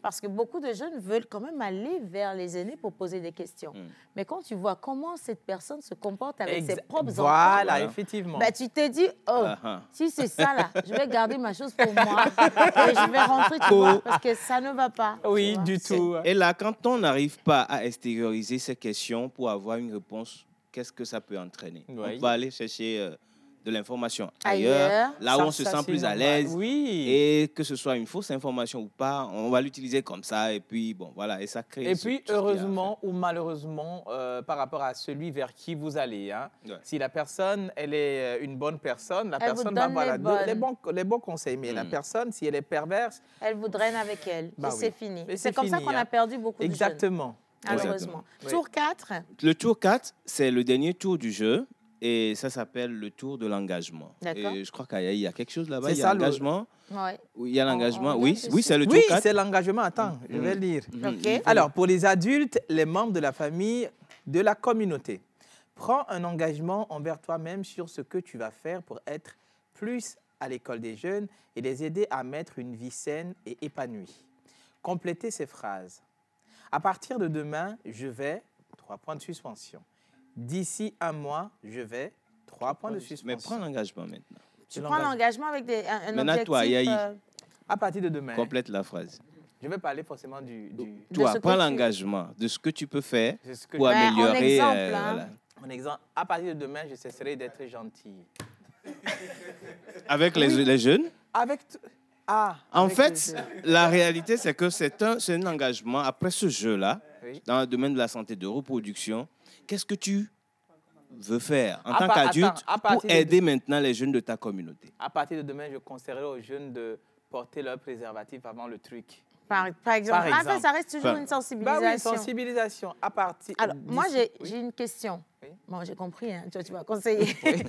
Parce que beaucoup de jeunes veulent quand même aller vers les aînés pour poser des questions. Mais quand tu vois comment cette personne se comporte avec ses propres enfants... Voilà, effectivement. Ben, tu te dis, oh, si c'est ça, là, je vais garder ma chose pour moi et je vais rentrer, tu vois, parce que ça ne va pas. Oui, du tout. Et là, quand on n'arrive pas à extérioriser ces questions pour avoir une réponse, qu'est-ce que ça peut entraîner? On va aller chercher... de l'information ailleurs, là où on se sent plus à l'aise. Oui. Et que ce soit une fausse information ou pas, on va l'utiliser comme ça. Et puis, bon, voilà, et ça crée... Et puis, heureusement ou malheureusement, par rapport à celui vers qui vous allez, hein, si la personne, elle est une bonne personne, la personne va avoir les bons conseils. Mais la personne, si elle est perverse... Elle vous draine avec elle. Bah et c'est fini. C'est comme ça qu'on a perdu beaucoup de jeunes. Exactement. Malheureusement. Tour 4. Le tour 4, c'est le dernier tour du jeu. Et ça s'appelle le tour de l'engagement. Et je crois qu'il y a quelque chose là-bas. Il y a l'engagement. Oui, il y a l'engagement. Oui, c'est le tour 4. Oui, c'est l'engagement. Attends, je vais lire. Alors, pour les adultes, les membres de la famille, de la communauté, prends un engagement envers toi-même sur ce que tu vas faire pour être plus à l'école des jeunes et les aider à mettre une vie saine et épanouie. Complétez ces phrases. À partir de demain, je vais... 3 points de suspension. D'ici un mois, je vais... 3 points de suspension. Mais prends l'engagement maintenant. Tu prends l'engagement avec un maintenant, objectif... toi, Yahi, à partir de demain. Complète la phrase. Je vais parler forcément Toi, prends l'engagement de ce que tu peux faire pour améliorer... Mon exemple, à partir de demain, je cesserai d'être gentil. Avec les jeunes? En avec fait, la réalité, c'est que c'est un engagement. Après ce jeu-là, dans le domaine de la santé de reproduction, qu'est-ce que tu veux faire en tant qu'adulte pour aider maintenant les jeunes de ta communauté? À partir de demain, je conseillerai aux jeunes de porter leur préservatif avant le truc. Par exemple. En fait, ça reste toujours une sensibilisation. Bah oui, sensibilisation. À partir... Alors, moi, j'ai une question. Oui. Bon, j'ai compris, hein. Tu vas conseiller. Oui.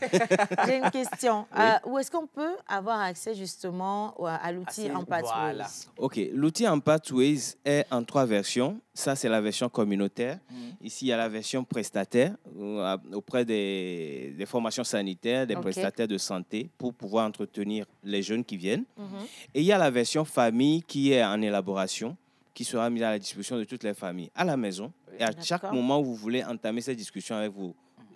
J'ai une question. Oui. Où est-ce qu'on peut avoir accès justement à l'outil Empathways? OK. L'outil Empathways est en 3 versions. Ça, c'est la version communautaire. Ici, il y a la version prestataire auprès des formations sanitaires, des prestataires de santé pour pouvoir entretenir les jeunes qui viennent. Et il y a la version famille qui est en élaboration, qui sera mise à la disposition de toutes les familles à la maison. Et à chaque moment où vous voulez entamer cette discussion avec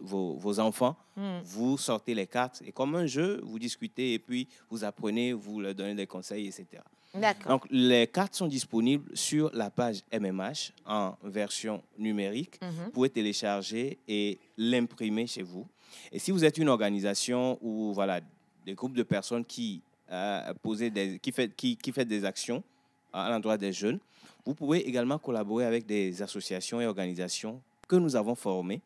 vos enfants, vous sortez les cartes. Et comme un jeu, vous discutez et puis vous apprenez, vous leur donnez des conseils, etc. Donc, les cartes sont disponibles sur la page MMH en version numérique. Vous pouvez télécharger et l'imprimer chez vous. Et si vous êtes une organisation ou voilà, des groupes de personnes qui fait des actions à l'endroit des jeunes, vous pouvez également collaborer avec des associations et organisations que nous avons formées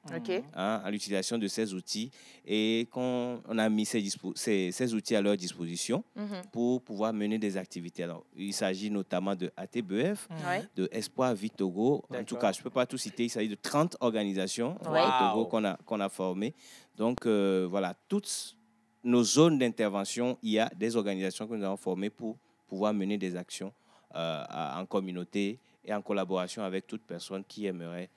à l'utilisation de ces outils et qu'on a mis ces outils à leur disposition pour pouvoir mener des activités. Alors, il s'agit notamment de ATBF, de Espoir Vie Togo. En tout cas, je ne peux pas tout citer. Il s'agit de 30 organisations au Togo qu'on a formées. Donc, voilà, toutes nos zones d'intervention, il y a des organisations que nous avons formées pour pouvoir mener des actions en communauté et en collaboration avec toute personne qui aimerait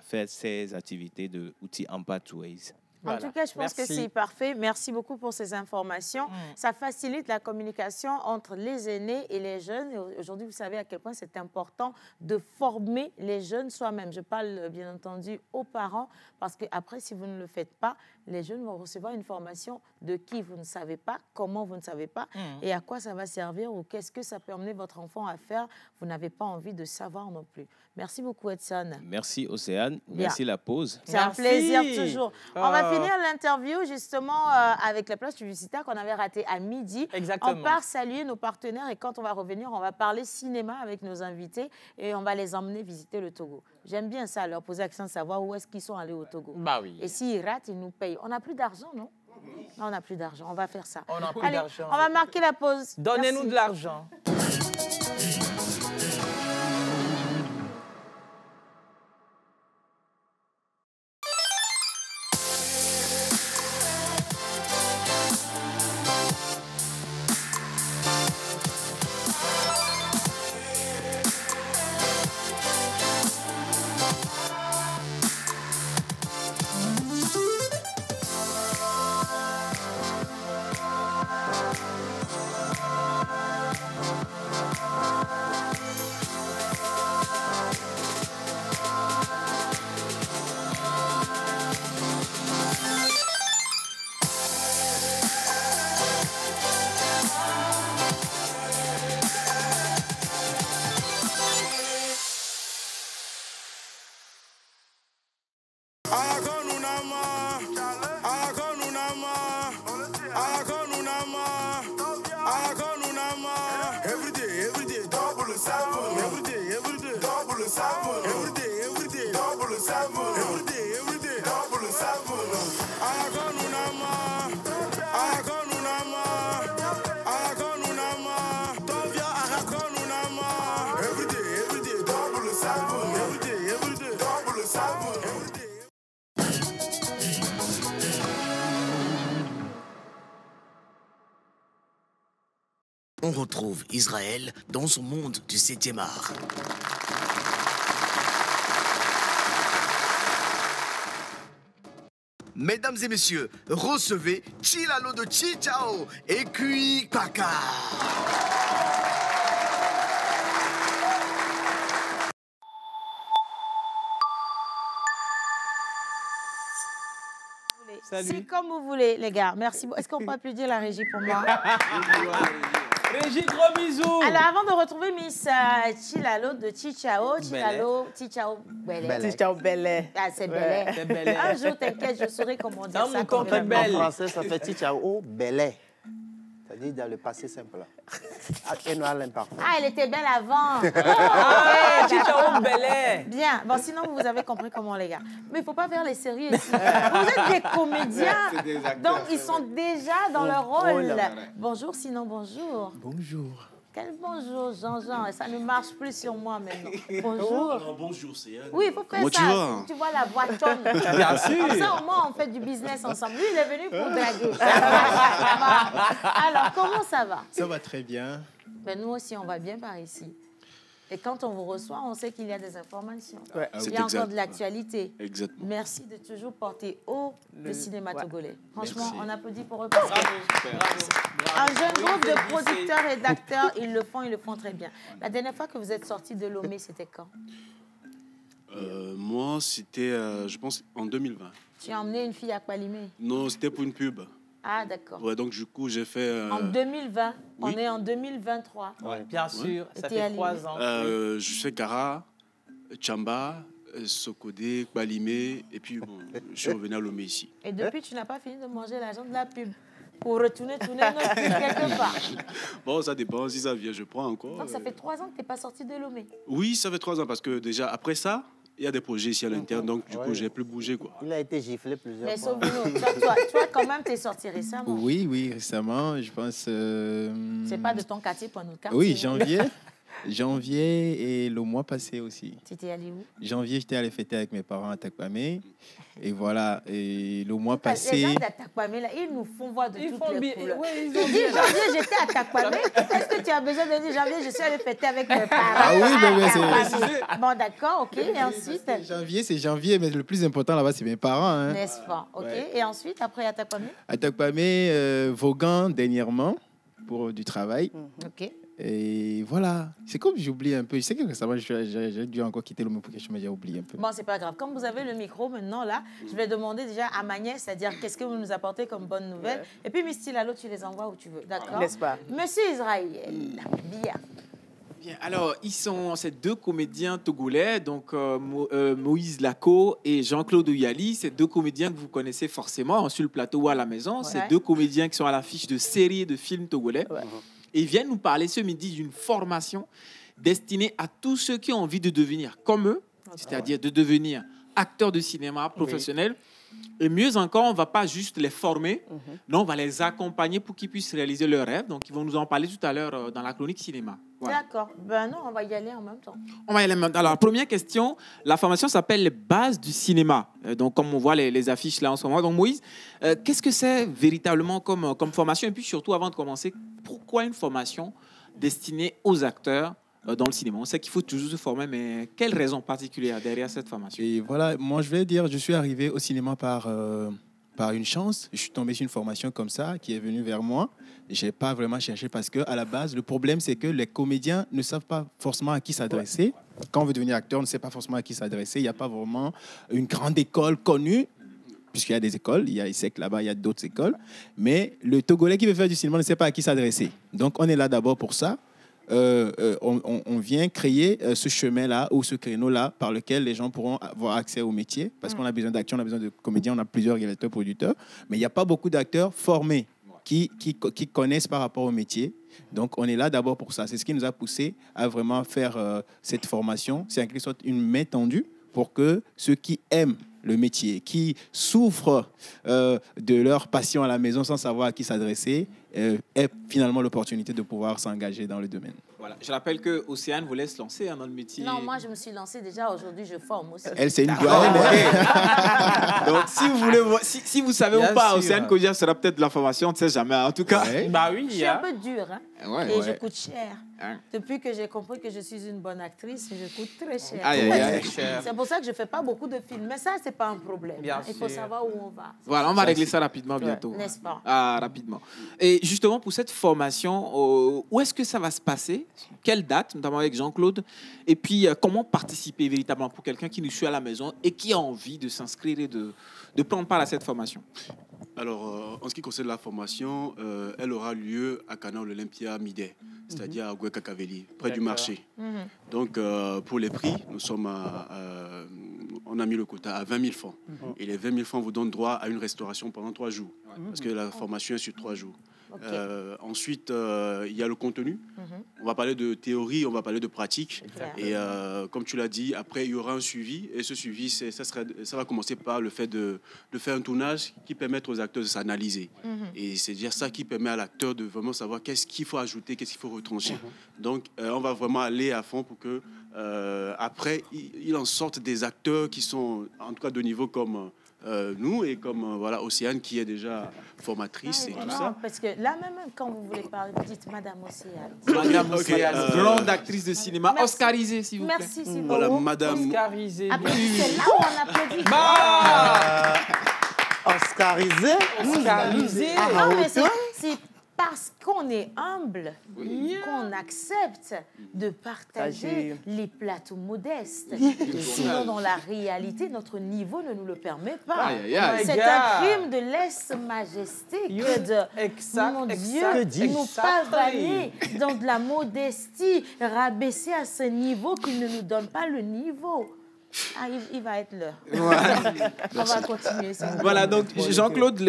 faire ces activités de outils Empathways. En tout cas, je pense que c'est parfait. Merci beaucoup pour ces informations. Ça facilite la communication entre les aînés et les jeunes. Et aujourd'hui, vous savez à quel point c'est important de former les jeunes soi-même. Je parle bien entendu aux parents parce qu'après, si vous ne le faites pas, les jeunes vont recevoir une formation de qui vous ne savez pas, comment vous ne savez pas et à quoi ça va servir ou qu'est-ce que ça peut emmener votre enfant à faire. Vous n'avez pas envie de savoir non plus. Merci beaucoup, Edson. Merci, Océane. Merci, la pause. C'est un plaisir toujours. On va finir l'interview justement avec la place publicitaire qu'on avait ratée à midi. Exactement. On part saluer nos partenaires et quand on va revenir, on va parler cinéma avec nos invités et on va les emmener visiter le Togo. J'aime bien ça, leur poser l'accent de savoir où est-ce qu'ils sont allés au Togo. Bah oui. Et s'ils ratent, ils nous payent. On n'a plus d'argent, non? Non, on n'a plus d'argent. On va faire ça. On n'a plus d'argent. On va marquer la pause. Donnez-nous de l'argent. on retrouve Israël dans son monde du 7e art. Mesdames et messieurs, recevez Chilalo de Chichao et Kui Kaka. C'est comme vous voulez, les gars. Merci beaucoup. Est-ce qu'on peut applaudir la régie pour moi? Régie, gros bisous. Alors, avant de retrouver Miss Chilalo de Chichao, Chichao Belé. Chichao Belé. Ah, c'est Belé. Un jour, t'inquiète, je saurai comment dire ça. En français, ça fait Chichao Belé. C'est-à-dire dans le passé simple. Ah, elle était belle avant. Chichao Belé. Bien. Bon, sinon, vous avez compris comment, les gars. Mais il ne faut pas faire les séries ici. Vous êtes des comédiens. Des acteurs, donc, ils sont déjà dans leur rôle. Là. Bonjour, sinon, bonjour. Bonjour. Quel bonjour, Jean-Jean. Ça ne marche plus sur moi maintenant. Bonjour. Alors, bonjour, c'est Yann. Oui, il faut faire Comment ça. Tu vois la voix tonne. Bien sûr. Comme ça, au moins, on fait du business ensemble. Lui, il est venu pour draguer. Alors, comment ça va? Ça va très bien. Ben, nous aussi, on va bien par ici. Et quand on vous reçoit, on sait qu'il y a des informations. Ouais. Il y a encore de l'actualité. Exactement. Merci de toujours porter haut le cinéma togolais. Franchement, Merci. on applaudit pour eux. Parce que un jeune groupe de producteurs et d'acteurs, ils le font très bien. La dernière fois que vous êtes sortis de Lomé, c'était quand? Moi, c'était, je pense, en 2020. Tu as emmené une fille à Kwalimé? Non, c'était pour une pub. Ah, d'accord. Ouais, donc, du coup, j'ai fait... En 2020, oui. on est en 2023. Ouais, bien sûr, ça fait 3 ans. Je fais Kara, Tchamba, Sokodé, Kwalimé, et puis bon, je suis revenu à Lomé ici. Et depuis, tu n'as pas fini de manger l'argent de la pub pour tourner notre pub quelque part. Bon, ça dépend. Si ça vient, je prends encore. Donc, ça fait 3 ans que tu n'es pas sorti de Lomé? Oui, ça fait 3 ans, parce que déjà, après ça, il y a des projets ici à l'interne, donc du coup, j'ai plus bougé, quoi. Il a été giflé plusieurs Mais fois. sauve-nous. Toi, quand même, tu es sorti récemment. Oui, récemment, je pense... C'est pas de ton quartier pour nous quartier. Oui, janvier et le mois passé aussi. Tu étais allé où? Janvier, j'étais allé fêter avec mes parents à Takwame. Et voilà, et le mois passé... Les gens d'Atakwame, là, ils nous font voir de toutes les couleurs. Oui, ils ont dit janvier, j'étais à Takwame. Est-ce que tu as besoin de dire janvier, je suis allé fêter avec mes parents? Ah oui, c'est... Bon, d'accord, ok. Et ensuite... C'est janvier, mais le plus important là-bas, c'est mes parents. Hein. N'est-ce pas? Ok. Ouais. Et ensuite, après Atakwame? Atakwame, Vaughan dernièrement, pour du travail. Ok. Et voilà, c'est comme j'oublie un peu. Je sais que récemment, j'ai dû encore quitter le mot pour que je me j'ai oublié un peu. Bon, c'est pas grave. Comme vous avez le micro maintenant, là, je vais demander déjà à ma nièce, c'est-à-dire qu'est-ce que vous nous apportez comme bonne nouvelle. Et puis, Miss Tilalo, tu les envoies où tu veux. D'accord? N'est-ce pas? Monsieur Israël, bien. Bien, alors, ils sont ces 2 comédiens togolais, donc Moïse Lako et Jean-Claude Ouyali, ces 2 comédiens que vous connaissez forcément sur le plateau ou à la maison. Ouais. Ces 2 comédiens qui sont à l'affiche de séries et de films togolais. Ouais. Et ils viennent nous parler ce midi d'une formation destinée à tous ceux qui ont envie de devenir comme eux, c'est-à-dire de devenir acteurs de cinéma professionnels. Oui. Et mieux encore, on ne va pas juste les former, non, on va les accompagner pour qu'ils puissent réaliser leurs rêves. Donc, ils vont nous en parler tout à l'heure dans la chronique cinéma. Voilà. D'accord. Ben non, on va y aller en même temps. On va y aller en même temps. Alors, première question, la formation s'appelle les bases du cinéma. Donc, comme on voit les affiches là en ce moment. Donc, Moïse, qu'est-ce que c'est véritablement comme formation? Et puis, surtout, avant de commencer, pourquoi une formation destinée aux acteurs dans le cinéma? On sait qu'il faut toujours se former, mais quelle raison particulière derrière cette formation? Et voilà, moi, je vais dire, je suis arrivé au cinéma par une chance. Je suis tombé sur une formation comme ça qui est venue vers moi. Je n'ai pas vraiment cherché parce qu'à la base, le problème, c'est que les comédiens ne savent pas forcément à qui s'adresser. Quand on veut devenir acteur, on ne sait pas forcément à qui s'adresser. Il n'y a pas vraiment une grande école connue, puisqu'il y a des écoles. Il y a ISEC là-bas, il y a d'autres écoles. Mais le Togolais qui veut faire du cinéma ne sait pas à qui s'adresser. Donc, on est là d'abord pour ça. On vient créer ce chemin-là ou ce créneau-là par lequel les gens pourront avoir accès au métier parce qu'on a besoin d'acteurs, on a besoin de comédiens, on a plusieurs réalisateurs, producteurs, mais il n'y a pas beaucoup d'acteurs formés qui connaissent par rapport au métier. Donc, on est là d'abord pour ça. C'est ce qui nous a poussé à vraiment faire cette formation. C'est en quelque sorte une main tendue pour que ceux qui aiment le métier, qui souffrent de leur passion à la maison sans savoir à qui s'adresser, aient finalement l'opportunité de pouvoir s'engager dans le domaine. Voilà. Je rappelle que Océane voulait se lancer dans le métier. Non, moi je me suis lancée déjà. Aujourd'hui, je forme aussi. Elle, c'est une doyenne. Donc, si vous voulez si vous savez ou pas, Océane Kodia sera peut-être de l'information, on ne sait jamais. En tout cas, bah oui, je suis un peu dure, hein, et je coûte cher. Hein? Depuis que j'ai compris que je suis une bonne actrice, je coûte très cher. C'est pour ça que je ne fais pas beaucoup de films. Mais ça, ce n'est pas un problème. Il faut savoir où on va. Voilà, on va régler ça rapidement bientôt. N'est-ce pas? Ah, rapidement. Et justement, pour cette formation, où est-ce que ça va se passer? Quelle date, notamment avec Jean-Claude? Et puis, comment participer véritablement pour quelqu'un qui nous suit à la maison et qui a envie de s'inscrire et de prendre part à cette formation? Alors, en ce qui concerne la formation, elle aura lieu à Canal Olympia Midday, c'est-à-dire à Goué-Kakaveli, près du marché. Donc, pour les prix, nous sommes on a mis le quota à 20 000 francs. Et les 20 000 francs vous donnent droit à une restauration pendant 3 jours, parce que la formation est sur 3 jours. Ensuite, il y a le contenu. On va parler de théorie, on va parler de pratique. Et comme tu l'as dit, après, il y aura un suivi. Et ce suivi, ça va commencer par le fait de faire un tournage qui permet aux acteurs de s'analyser. Et c'est dire ça qui permet à l'acteur de vraiment savoir qu'est-ce qu'il faut ajouter, qu'est-ce qu'il faut retrancher. Donc, on va vraiment aller à fond pour que, après, il en sorte des acteurs qui sont, en tout cas, de niveau comme... nous et comme voilà Océane qui est déjà formatrice et tout ça. Parce que là même quand vous voulez parler, vous dites Madame Océane. Madame Océane, grande actrice de cinéma, oscarisée s'il vous plaît. Merci s'il vous plaît. Voilà, Madame. Oscarisée. C'est là où on applaudit. Oscarisée. Oscarisée. Non mais c'est parce qu'on est humble, qu'on accepte de partager les plateaux modestes. Sinon, dans la réalité, notre niveau ne nous le permet pas. C'est un crime de lèse-majesté que de, mon Dieu, nous pavaner dans de la modestie, rabaisser à ce niveau qu'il ne nous donne pas le niveau. Ah, il va être l'heure. On va continuer. Voilà, donc Jean-Claude,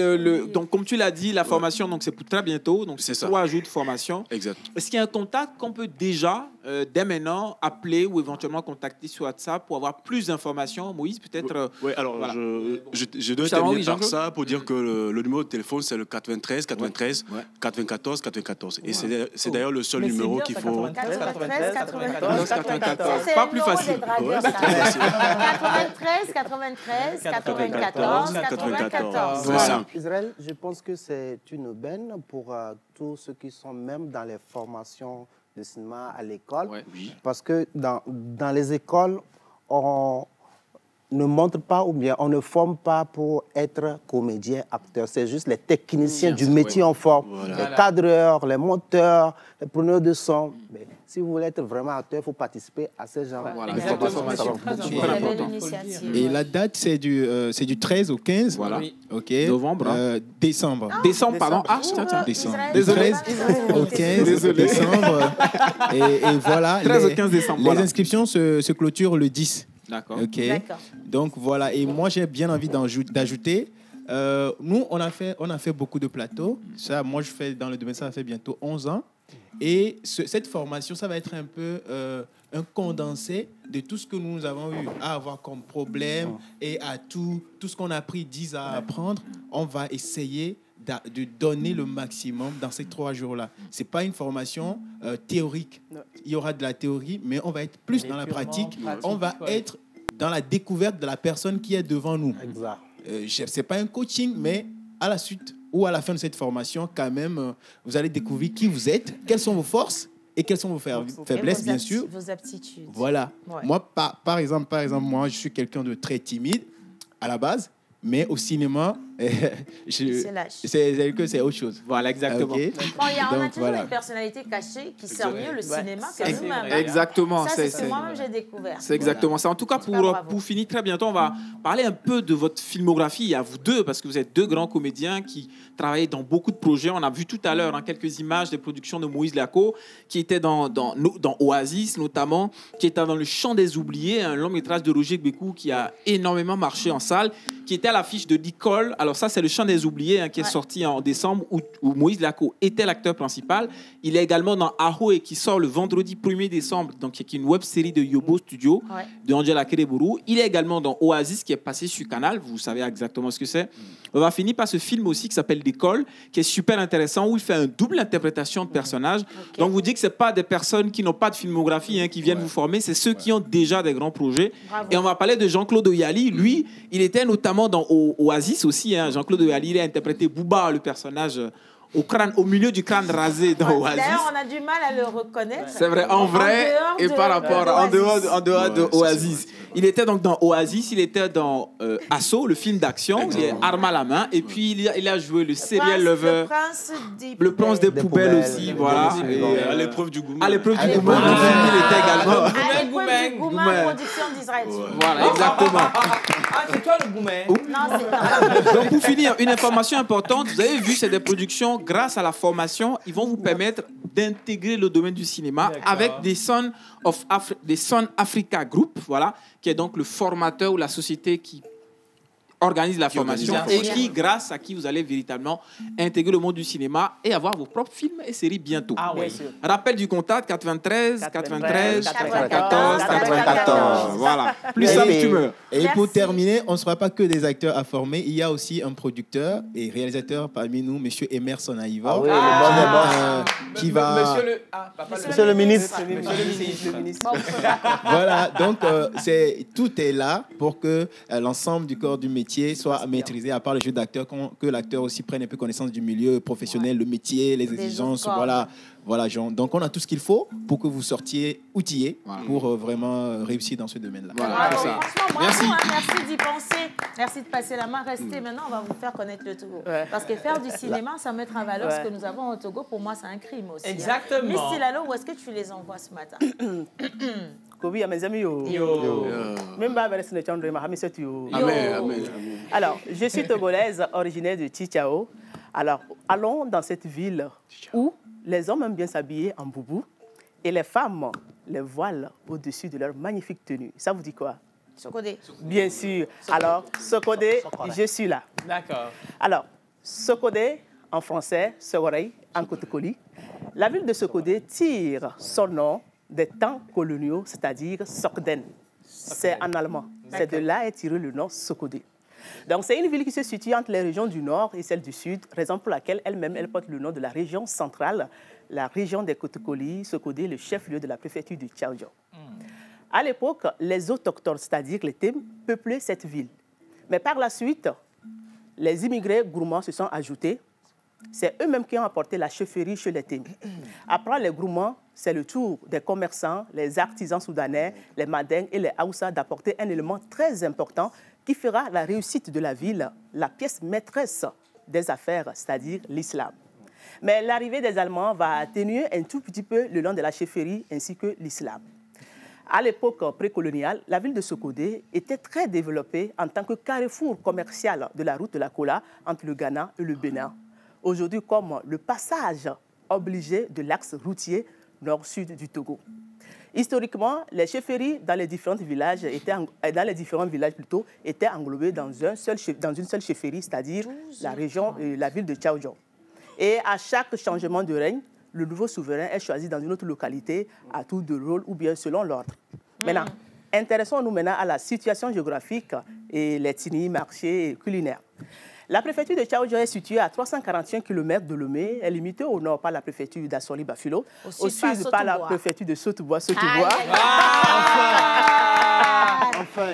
donc, comme tu l'as dit, la formation, donc, c'est pour très bientôt. Donc, c'est 3 jours de formation. Exact. Est-ce qu'il y a un contact qu'on peut déjà, dès maintenant, appeler ou éventuellement contacter sur WhatsApp pour avoir plus d'informations? Moïse, peut-être... Oui, alors, voilà. je dois terminer par ça pour dire que le numéro de téléphone, c'est le 93 93 94 94. Et c'est d'ailleurs le seul numéro qu'il faut... 93 94 94. Pas plus facile. 93, 93, 94, 94. Israël, je pense que c'est une aubaine pour tous ceux qui sont même dans les formations de cinéma à l'école. Parce que dans les écoles, on ne montre pas ou bien on ne forme pas pour être comédien, acteur. C'est juste les techniciens du métier en forme. Les cadreurs, les monteurs, les preneurs de son. Mais si vous voulez être vraiment acteur, il faut participer à ces gens de formation. Et la date, c'est du 13 au 15 novembre. Décembre. Décembre, pardon. Décembre. Du 13 au 15 décembre. Et voilà. 13 au 15 décembre. Les inscriptions se clôturent le 10. D'accord. Donc voilà, et moi j'ai bien envie d'ajouter, nous on a fait beaucoup de plateaux. Ça, moi je fais dans le domaine, ça fait bientôt 11 ans. Et cette formation, ça va être un peu un condensé de tout ce que nous avons eu à avoir comme problème et à tout ce qu'on a pris 10 à apprendre. On va essayer de donner le maximum dans ces 3 jours-là. Ce n'est pas une formation théorique. Il y aura de la théorie, mais on va être plus dans la pratique. On va être dans la découverte de la personne qui est devant nous. Ce n'est pas un coaching, mais à la suite ou à la fin de cette formation, quand même, vous allez découvrir qui vous êtes, quelles sont vos forces et quelles sont vos faiblesses, bien sûr. Vos aptitudes. Voilà. Moi, par exemple, moi, je suis quelqu'un de très timide à la base. Mais au cinéma, c'est autre chose. Voilà, exactement. Bon, on a toujours une personnalité cachée qui sert mieux le cinéma que nous-mêmes. Exactement. Ça, c'est ce que moi-même j'ai découvert. C'est exactement ça. En tout cas, pour finir très bientôt, on va parler un peu de votre filmographie à vous deux, parce que vous êtes 2 grands comédiens qui travaillent dans beaucoup de projets. On a vu tout à l'heure quelques images des productions de Moïse Lacot, qui était dans Oasis notamment, qui était dans Le Chant des Oubliés, un long métrage de Roger Gbékou qui a énormément marché en salle, qui était à l'affiche de Nicole. Alors, Alors ça, c'est Le Chant des Oubliés qui est sorti en décembre où Moïse Lako était l'acteur principal. Il est également dans Ahoe qui sort le vendredi 1er décembre, donc qui est une web série de Yobo Studio de Angela Kereburu. Il est également dans Oasis qui est passé sur Canal. Vous savez exactement ce que c'est. On va finir par ce film aussi qui s'appelle L'école, qui est super intéressant où il fait une double interprétation de personnages. Donc vous dites que c'est pas des personnes qui n'ont pas de filmographie qui viennent vous former, c'est ceux qui ont déjà des grands projets. Bravo. Et on va parler de Jean-Claude Oyali. Lui, il était notamment dans Oasis aussi. Jean-Claude Oyali, il a interprété Bouba, le personnage au milieu du crâne rasé dans Oasis. D'ailleurs, on a du mal à le reconnaître. C'est vrai, en vrai et par rapport en dehors de Oasis. Il était donc dans Oasis, il était dans Assaut, le film d'action, il est arme à la main, et puis il a joué le serial lover, le prince des poubelles aussi, voilà. À l'épreuve du Gouma. À l'épreuve du Gouma, il était également. À l'épreuve du Gouma, production d'Israël. Voilà, exactement. Ah, c'est toi le Gouma. Non, c'est donc pour finir, une information importante, vous avez vu, c'est des productions, grâce à la formation, ils vont vous permettre d'intégrer le domaine du cinéma avec des Son Africa Group, voilà, qui est donc le formateur ou la société qui organise la formation et qui, grâce à qui vous allez véritablement intégrer le monde du cinéma et avoir vos propres films et séries bientôt. Ah oui. Rappel du contact 93 94. Voilà. Plus simple tu meurs. Et pour terminer, on ne sera pas que des acteurs à former. Il y a aussi un producteur et réalisateur parmi nous, M. Emerson Aïva, qui va... Monsieur le ministre. Voilà, donc tout est là pour que l'ensemble du corps du métier soit maîtrisé, à part le jeu d'acteur, que l'acteur aussi prenne un peu connaissance du milieu professionnel, le métier, les exigences, voilà, Jean. Donc on a tout ce qu'il faut pour que vous sortiez outillés pour vraiment réussir dans ce domaine-là. Voilà, c'est ça. Merci d'y penser. Merci de passer la main. Restez maintenant, on va vous faire connaître le Togo. Parce que faire du cinéma, sans mettre en valeur ce que nous avons au Togo, pour moi, c'est un crime aussi. Exactement. Miss Tilalo, où est-ce que tu les envoies ce matin? Kobi, mes amis, même pas avec le chant de Mahami, c'est yo. Alors, je suis togolaise, originaire de Chichao. Alors, allons dans cette ville où les hommes aiment bien s'habiller en boubou et les femmes les voilent au-dessus de leur magnifique tenue. Ça vous dit quoi? Sokodé. Bien sûr. Alors, Sokodé, je suis là. D'accord. Alors, Sokodé, en français, Sokorei, en Kotukoli. La ville de Sokodé tire son nom des temps coloniaux, c'est-à-dire Sokden. C'est en allemand. C'est de là est tiré le nom Sokodé. Donc, c'est une ville qui se situe entre les régions du nord et celles du sud, raison pour laquelle elle-même, elle porte le nom de la région centrale, la région des Kotukoli, Sokodé, le chef-lieu de la préfecture du Tchaoudjon. À l'époque, les autochtones, c'est-à-dire les Tèmes, peuplaient cette ville. Mais par la suite, les immigrés gourmands se sont ajoutés. C'est eux-mêmes qui ont apporté la chefferie chez les Tèmes. Après les gourmands, c'est le tour des commerçants, les artisans soudanais, les Mandingues et les Haoussa d'apporter un élément très important qui fera la réussite de la ville, la pièce maîtresse des affaires, c'est-à-dire l'islam. Mais l'arrivée des Allemands va atténuer un tout petit peu le nom de la chefferie ainsi que l'islam. À l'époque précoloniale, la ville de Sokodé était très développée en tant que carrefour commercial de la route de la Kola entre le Ghana et le Bénin. Aujourd'hui, comme le passage obligé de l'axe routier nord-sud du Togo. Historiquement, les chefferies dans les différents villages étaient englobées dans une seule chefferie, c'est-à-dire la ville de Tchaoudjon. Et à chaque changement de règne, le nouveau souverain est choisi dans une autre localité à tour de rôle ou bien selon l'ordre. Maintenant, intéressons-nous maintenant à la situation géographique et les ethnies, marchés et culinaires. La préfecture de Tchaoudjon est située à 345 km de Lomé. Elle est limitée au nord par la préfecture d'Assoli-Bafilo, au sud par la préfecture de Sotobois. Enfin.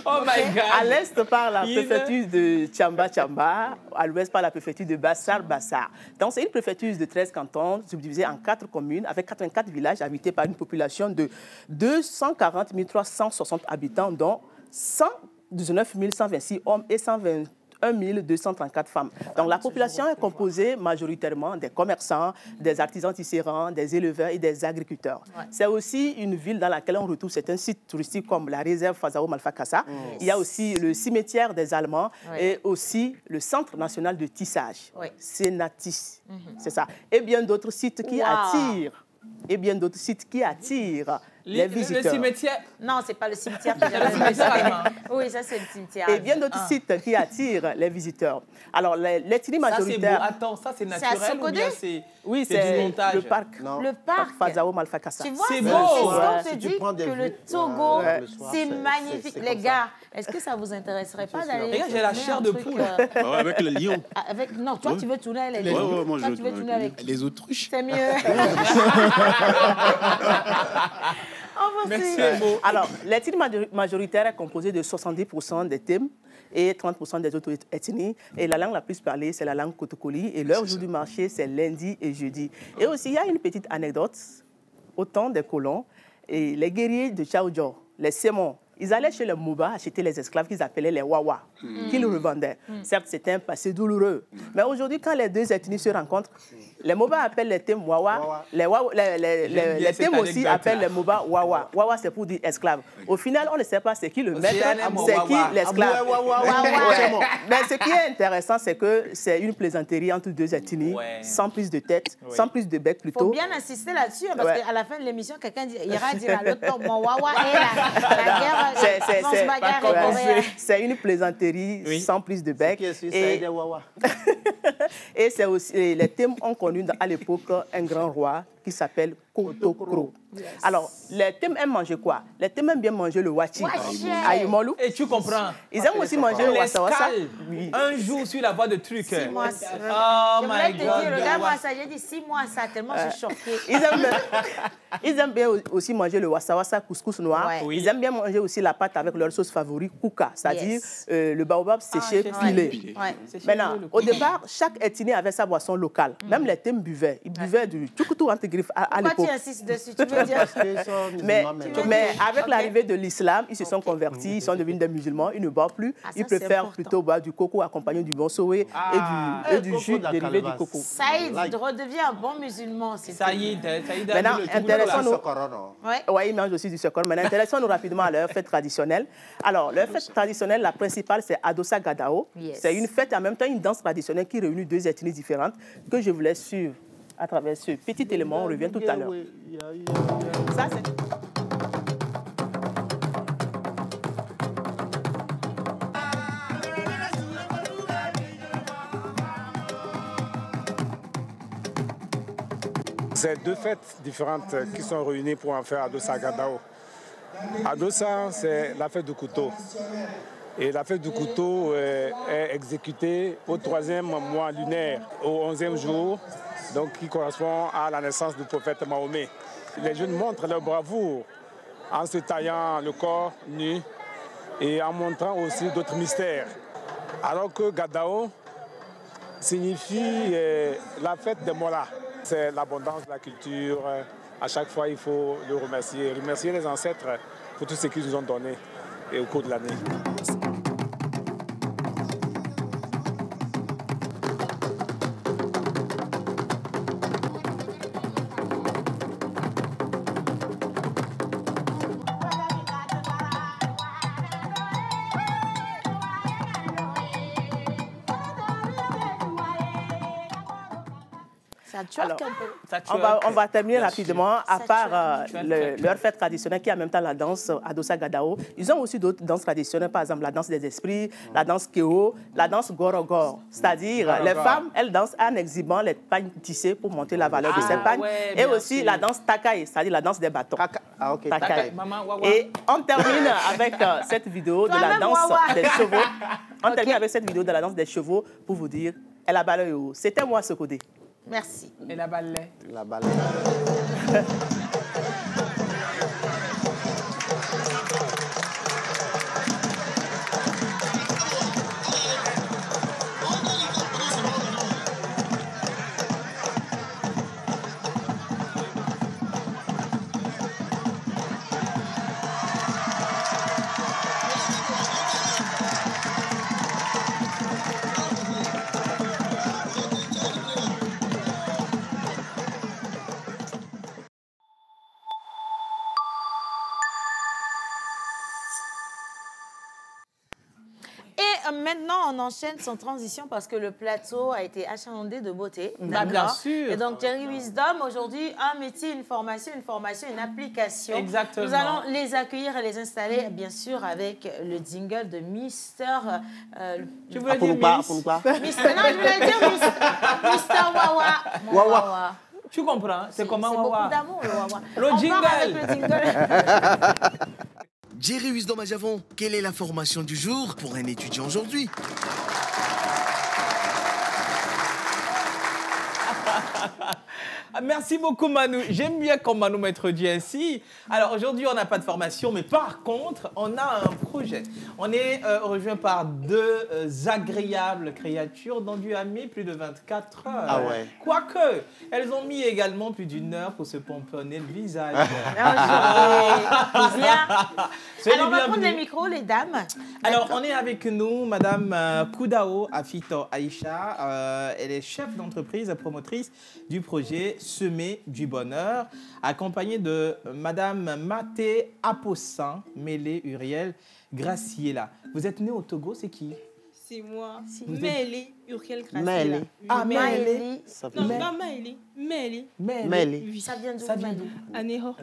Oh my God. À l'est par la préfecture de Tchamba, à l'ouest par la préfecture de Bassar. Donc c'est une préfecture de 13 cantons, subdivisée en 4 communes, avec 84 villages habités par une population de 240 360 habitants, dont 119 126 hommes et 121 234 femmes. Donc la population est composée majoritairement des commerçants, des artisans tisserands, des éleveurs et des agriculteurs. C'est aussi une ville dans laquelle on retrouve certains sites touristiques comme la réserve Fazao Malfakassa. Il y a aussi le cimetière des Allemands et aussi le Centre national de tissage. C'est ça. Et bien d'autres sites qui attirent les visiteurs. Le cimetière. Non, c'est pas le cimetière. Oui, ça c'est le cimetière. Et bien d'autres sites qui attirent les visiteurs. Alors, l'ethnie majoritaire... Ça, c'est beau. Attends, ça, c'est naturel ou bien c'est oui, du montage? Le parc. Non. Le parc Fazao Malfakassa. Tu vois, c'est beau. On te dit que le Togo, c'est magnifique. Les gars, est-ce que ça vous intéresserait pas d'aller... Regarde, j'ai la chair de poule. Avec le lion. Non, toi, tu veux tourner avec les lions. Moi, je veux tourner avec les autruches. C'est mieux. Merci. Alors, l'ethnie majoritaire est composée de 70% des thèmes et 30% des autres ethnies. Et la langue la plus parlée, c'est la langue Kotokoli. Et leur jour du marché, c'est lundi et jeudi. Et aussi, il y a une petite anecdote. Au temps des colons, et les guerriers de Tchaoudjo, les Sémons, ils allaient chez les Mouba acheter les esclaves qu'ils appelaient les Wawa, qu'ils revendaient. Certes, c'était un passé douloureux. Mais aujourd'hui, quand les deux ethnies se rencontrent, les Mouba appellent les thèmes Wawa, les thèmes aussi appellent les Mouba Wawa. Wawa, c'est pour dire esclave. Au final, on ne sait pas c'est qui le maître, c'est qui l'esclave. Mais ce qui est intéressant, c'est que c'est une plaisanterie entre deux ethnies, sans prise de tête, sans prise de bec plutôt. Il faut bien insister là-dessus, parce qu'à la fin de l'émission, quelqu'un ira dire à l'autre, mon Wawa est là. La guerre. C'est une plaisanterie sans prise de bec. Et c'est aussi, les thèmes ont connu à l'époque un grand roi qui s'appelle Kotokro. Alors, les thèmes aiment manger quoi? Les thèmes aiment bien manger le wachi. Aïmolou. Et tu comprends? Ils aiment aussi manger le wassa-wassa. Un jour sur la voie de trucs. 6 mois. Oh my God. Regarde-moi ça, j'ai dit 6 mois ça, tellement je suis choquée. Ils aiment bien aussi manger le wassa-wassa, couscous noir. Ils aiment bien manger aussi la pâte avec leur sauce favorite, kouka, c'est-à-dire le baobab séché, pilé. Maintenant, au départ, chaque ethnie avait sa boisson locale. Même les thèmes buvaient. Ils buvaient du tchoukoutou entre griffes à l'époque. Pourquoi tu insistes dessus? Tu veux dire... mais avec l'arrivée de l'islam, ils se sont convertis, ils sont devenus des musulmans, ils ne boivent plus. Ils préfèrent plutôt boire du coco accompagné du bon soé et du jus dérivé du coco. Saïd redevient un bon musulman. Saïd. Maintenant, intéressons-nous. Oui, ils mangent aussi du sokor. Mais intéressons-nous rapidement à leur fête traditionnelle. Alors, leur fête traditionnelle, la principale, c'est Adossa Gadao. C'est une fête et en même temps une danse traditionnelle qui réunit deux ethnies différentes que je vous laisse suivre à travers ce petit élément. On revient tout à l'heure. Ça, c'est... C'est deux fêtes différentes qui sont réunies pour en faire Adossa Gadao. Adossa, c'est la fête du couteau. Et la fête du couteau est exécutée au 3e mois lunaire, au 11e jour, donc qui correspond à la naissance du prophète Mahomet. Les jeunes montrent leur bravoure en se taillant le corps nu et en montrant aussi d'autres mystères. Alors que Gadao signifie la fête des Mollahs. C'est l'abondance de la culture. À chaque fois, il faut le remercier. Remercier les ancêtres pour tout ce qu'ils nous ont donné et au cours de l'année. Alors, on va terminer rapidement. À part leur fête traditionnelle qui est en même temps la danse Adossa Gadao, ils ont aussi d'autres danses traditionnelles, par exemple la danse des esprits, la danse Keo, la danse Gorogor. C'est-à-dire, les femmes, elles dansent en exhibant les pagnes tissées pour monter la valeur de ces pagnes. Et aussi la danse Takai, c'est-à-dire la danse des bâtons. Takai. Et on termine avec cette vidéo de la danse des chevaux. On termine avec cette vidéo de la danse des chevaux pour vous dire, elle a balayé. C'était moi ce côté. Merci. Et la balai. La balai. maintenant, on enchaîne sans transition parce que le plateau a été achalandé de beauté. Bien sûr. Et donc, Jerry Wisdom, aujourd'hui, un métier, une formation, une application. Exactement. Nous allons les accueillir et les installer, bien sûr, avec le jingle de Mister... tu voulais dire Miss? Mister, non, je voulais dire Mister Wawa. Wawa. Tu comprends? C'est comment Wawa? C'est beaucoup d'amour, le Wawa. Le jingle. Avec le jingle. Jerry Wisdom à Javon, quelle est la formation du jour pour un étudiant aujourd'hui? Merci beaucoup Manu. J'aime bien quand Manu m'introduit ainsi. Alors aujourd'hui, on n'a pas de formation, mais par contre, on a un projet. On est rejoint par deux agréables créatures dont dû amener plus de 24 heures. Ah ouais. Quoique, elles ont mis également plus d'1 heure pour se pomponner le visage. Alors, on va prendre les micros, les dames. Alors, on est avec nous, Madame Koudao Afito Aïcha. Elle est chef d'entreprise, promotrice du projet Semer du bonheur, accompagnée de Madame Maté Apossan Mélé Uriel Graciela. Vous êtes née au Togo, c'est qui? C'est moi. Mélé Uriel Graciela. Mélé. Ah, Mélé. Non, pas Mélé. Mélé. Mélé. Oui. Ça vient d'où? Aného.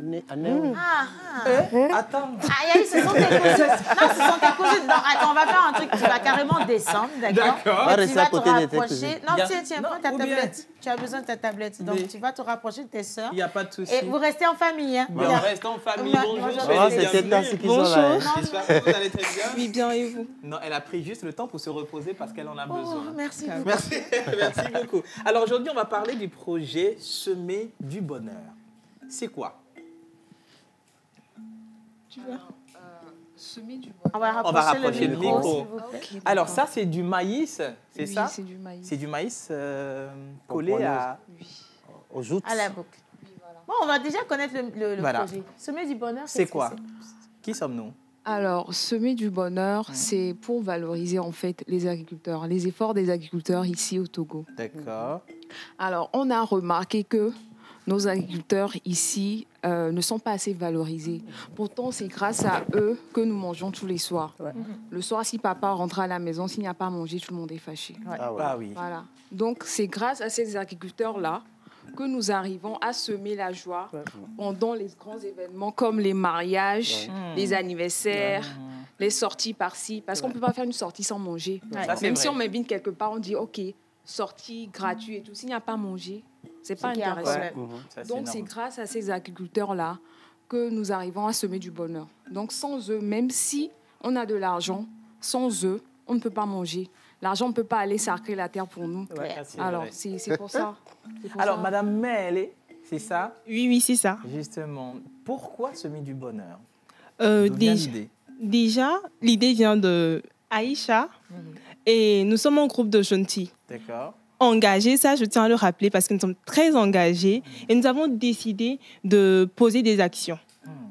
Attends. Aïe, ce sont tes cousines. Non, ce sont tes cousines. Non, attends, on va faire un truc. Tu vas carrément descendre, d'accord? Tu vas te rapprocher. Non, tiens, prends ta tablette. Tu as besoin de ta tablette. Donc, tu vas te rapprocher de tes sœurs. Il n'y a pas de souci. Et vous restez en famille. Hein? On reste en famille. Bonjour. Bonjour. J'espère que vous allez très bien. Oui, bien, et vous? Non, elle a pris juste le temps pour se reposer parce qu'elle en a besoin. Merci. Merci beaucoup. Alors aujourd'hui, on va parler du projet Semer du bonheur. C'est quoi? Tu veux semer du bonheur. On va rapprocher le micro. Okay, alors ça, c'est du maïs, c'est ça? Oui, c'est du maïs. C'est du maïs collé aux joutes. À la boucle. Oui, voilà. Bon, on va déjà connaître le projet. Semer du bonheur, c'est quoi? Qui sommes-nous? Alors, semer du bonheur, c'est pour valoriser en fait les agriculteurs, les efforts des agriculteurs ici au Togo. D'accord. Alors, on a remarqué que nos agriculteurs ici ne sont pas assez valorisés. Pourtant, c'est grâce à eux que nous mangeons tous les soirs. Ouais. Le soir, si papa rentre à la maison, s'il n'y a pas à manger, tout le monde est fâché. Ouais. Ah oui. Voilà. Donc, c'est grâce à ces agriculteurs-là que nous arrivons à semer la joie pendant les grands événements comme les mariages, les anniversaires, les sorties par-ci. Parce qu'on ne peut pas faire une sortie sans manger. Même si on m'invite quelque part, on dit « Ok, sortie gratuite et tout. » S'il n'y a pas à manger, ce n'est pas intéressant. Donc, c'est grâce à ces agriculteurs-là que nous arrivons à semer du bonheur. Donc, sans eux, même si on a de l'argent, sans eux, on ne peut pas manger. L'argent ne peut pas aller sarcler la terre pour nous. Ouais, alors, c'est pour ça. Alors, Madame Mélé, c'est ça? Oui, c'est ça. Justement, pourquoi semer du bonheur? Déjà, l'idée vient de Aïcha et nous sommes un groupe de jeunes filles. D'accord. Engagés, ça je tiens à le rappeler parce que nous sommes très engagés et nous avons décidé de poser des actions,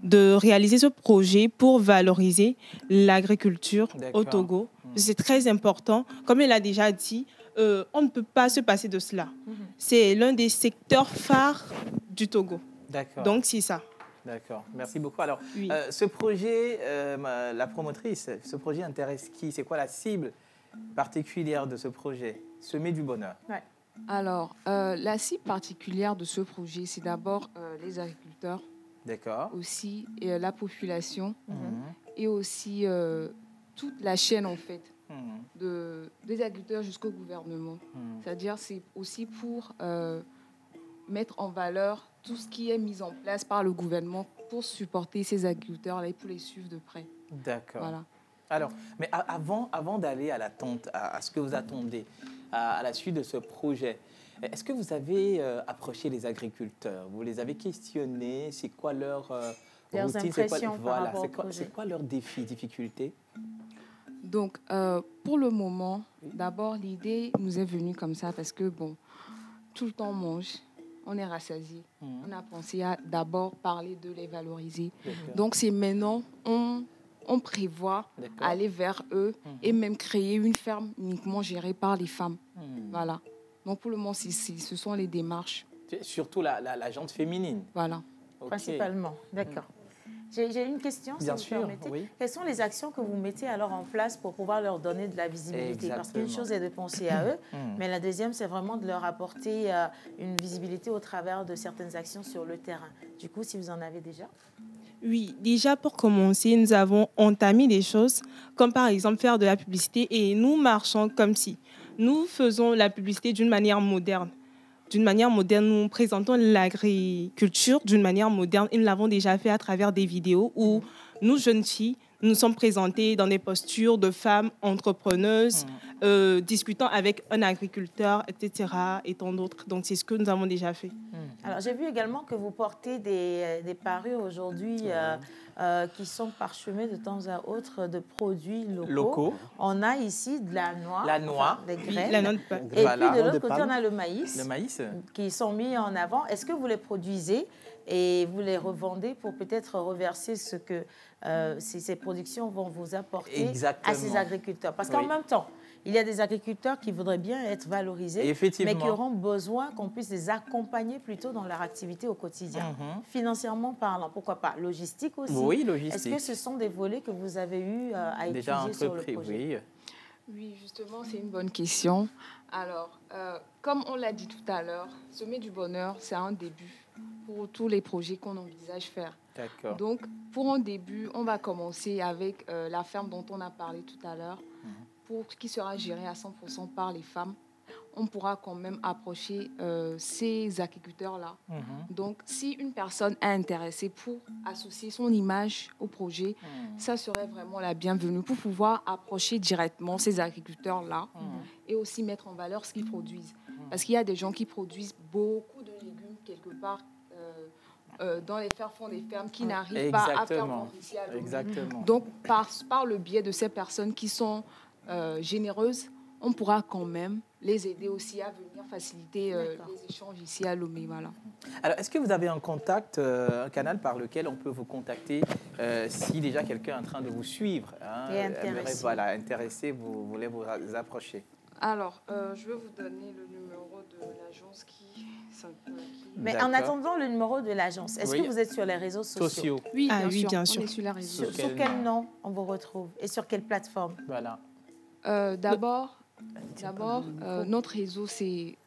de réaliser ce projet pour valoriser l'agriculture au Togo. C'est très important. Comme elle a déjà dit, on ne peut pas se passer de cela. C'est l'un des secteurs phares du Togo. D'accord. Donc, c'est ça. D'accord. Merci beaucoup. Alors, ce projet, la promotrice, ce projet intéresse qui? C'est quoi la cible particulière de ce projet? Semer du bonheur. Ouais. Alors, la cible particulière de ce projet, c'est d'abord les agriculteurs. D'accord. Aussi la population et aussi toute la chaîne, en fait, des agriculteurs jusqu'au gouvernement. C'est-à-dire, c'est aussi pour mettre en valeur tout ce qui est mis en place par le gouvernement pour supporter ces agriculteurs-là et pour les suivre de près. D'accord. Voilà. Alors, mais avant d'aller à l'attente, à ce que vous attendez, à la suite de ce projet, est-ce que vous avez approché les agriculteurs? Vous les avez questionnés? C'est quoi leur leurs impressions par rapport au projet. C'est quoi leurs défis, difficultés? Donc, pour le moment, d'abord, l'idée nous est venue comme ça parce que, bon, tout le temps on mange, on est rassasié. On a pensé à d'abord parler de les valoriser. Donc, c'est maintenant, on prévoit aller vers eux et même créer une ferme uniquement gérée par les femmes. Voilà. Donc, pour le moment, ce sont les démarches. Surtout la jante féminine. Voilà. Principalement, d'accord. J'ai une question, si vous permettez. Oui. Quelles sont les actions que vous mettez alors en place pour pouvoir leur donner de la visibilité? Exactement. Parce qu'une chose est de penser à eux, mais la deuxième, c'est vraiment de leur apporter une visibilité au travers de certaines actions sur le terrain. Du coup, si vous en avez déjà? Oui, déjà pour commencer, nous avons entamé des choses comme par exemple faire de la publicité et nous marchons comme si nous faisons la publicité d'une manière moderne. D'une manière moderne, nous présentons l'agriculture d'une manière moderne et nous l'avons déjà fait à travers des vidéos où nous, jeunes filles, nous sommes présentées dans des postures de femmes entrepreneuses, discutant avec un agriculteur, etc. et tant d'autres. Donc, c'est ce que nous avons déjà fait. Alors, j'ai vu également que vous portez des parures aujourd'hui qui sont parsemées de temps à autre de produits locaux. On a ici de la noix, des graines. La noix de palme. Et puis, de l'autre côté, on a le maïs qui sont mis en avant. Est-ce que vous les produisez et vous les revendez pour peut-être reverser ce que ces productions vont vous apporter à ces agriculteurs? Parce qu'en même temps, il y a des agriculteurs qui voudraient bien être valorisés, mais qui auront besoin qu'on puisse les accompagner plutôt dans leur activité au quotidien. Financièrement parlant, pourquoi pas? Logistique aussi. Oui, logistique. Est-ce que ce sont des volets que vous avez eu à étudier sur le projet? Oui, justement, c'est une bonne question. Alors, comme on l'a dit tout à l'heure, semer du bonheur, c'est un début pour tous les projets qu'on envisage faire. D'accord. Donc, pour un début, on va commencer avec la ferme dont on a parlé tout à l'heure, qui sera gérée à 100% par les femmes. On pourra quand même approcher ces agriculteurs-là. Donc, si une personne est intéressée pour associer son image au projet, ça serait vraiment la bienvenue pour pouvoir approcher directement ces agriculteurs-là et aussi mettre en valeur ce qu'ils produisent. Parce qu'il y a des gens qui produisent beaucoup de légumes quelque part dans les fonds des fermes qui n'arrivent pas à faire bénéficier à l'eau. Donc, par le biais de ces personnes qui sont généreuses, on pourra quand même les aider aussi à venir faciliter les échanges ici à Lomé. Voilà. Alors, est-ce que vous avez un contact, un canal par lequel on peut vous contacter si déjà quelqu'un est en train de vous suivre et intéressé. Intéressé, vous voulez vous approcher? Alors, je vais vous donner le numéro de l'agence Mais en attendant le numéro de l'agence, est-ce que vous êtes sur les réseaux sociaux? Oui, bien sûr. On est sur les réseaux sociaux. Sur quel nom on vous retrouve et sur quelle plateforme? Voilà. D'abord, notre réseau, c'est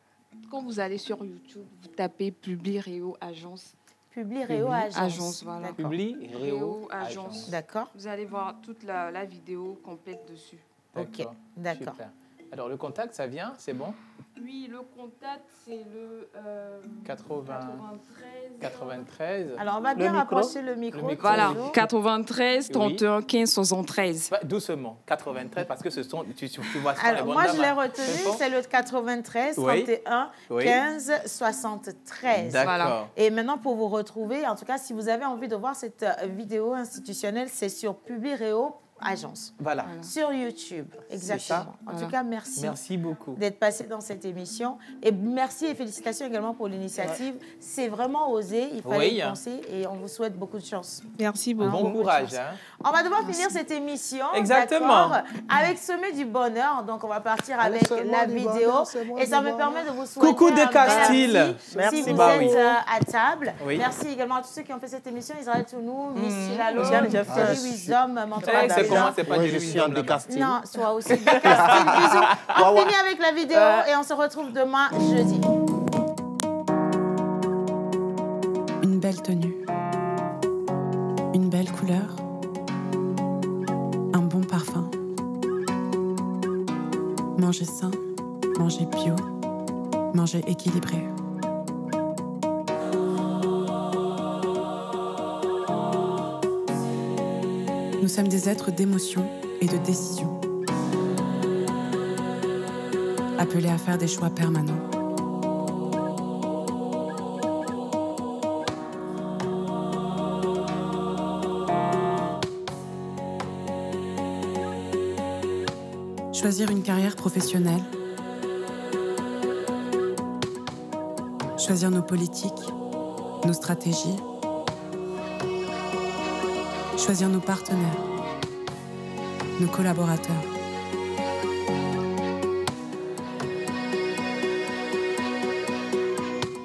quand vous allez sur YouTube, vous tapez Publi Réo Agence. Publi Réo Agence. Voilà. Publi Réo Agence. D'accord. Vous allez voir toute la vidéo complète dessus. Ok, d'accord. Alors, le contact, ça vient, c'est bon? Oui, le contact, c'est le 93. Alors, on va bien rapprocher le micro. Voilà, 93 31 15 73. Doucement, 93, parce que ce sont, tu vois ça. Alors, moi, je l'ai retenu, c'est le 93 31 15 73. D'accord. Voilà. Et maintenant, pour vous retrouver, en tout cas, si vous avez envie de voir cette vidéo institutionnelle, c'est sur Publi Réo Agence. Voilà. Sur YouTube, exactement. En tout cas, merci. Merci beaucoup d'être passé dans cette émission. Et merci et félicitations également pour l'initiative. C'est vraiment osé, il fallait y penser et on vous souhaite beaucoup de chance. Merci beaucoup. Bon courage. On va devoir finir cette émission. Exactement. Avec Semer du bonheur. Donc, on va partir avec la vidéo. Et ça me permet de vous souhaiter coucou de Castille. Merci. Si vous êtes à table. Oui. Merci également à tous ceux qui ont fait cette émission. Israël Tounou, Miss Lalo, Thierry Wisdom, Mentor. C'est pas je suis de Castille. Non, soit aussi de Castille. Bisous. On finit avec la vidéo et on se retrouve demain, jeudi. Une belle tenue. Une belle couleur. Un bon parfum. Manger sain. Manger bio. Manger équilibré. Nous sommes des êtres d'émotion et de décision, appelés à faire des choix permanents. Choisir une carrière professionnelle, choisir nos politiques, nos stratégies, choisir nos partenaires, nos collaborateurs.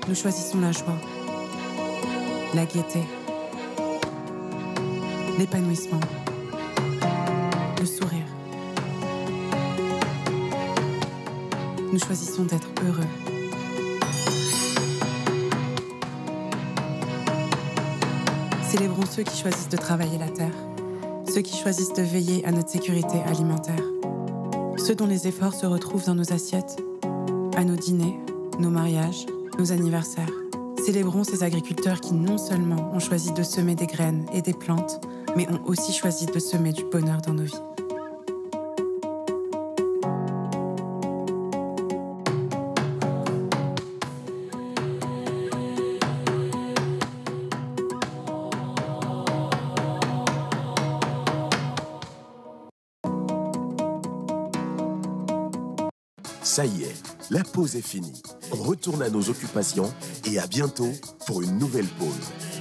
Nous choisissons la joie, la gaieté, l'épanouissement, le sourire. Nous choisissons d'être heureux. Célébrons ceux qui choisissent de travailler la terre, ceux qui choisissent de veiller à notre sécurité alimentaire, ceux dont les efforts se retrouvent dans nos assiettes, à nos dîners, nos mariages, nos anniversaires. Célébrons ces agriculteurs qui non seulement ont choisi de semer des graines et des plantes, mais ont aussi choisi de semer du bonheur dans nos vies. Ça y est, la pause est finie. On retourne à nos occupations et à bientôt pour une nouvelle pause.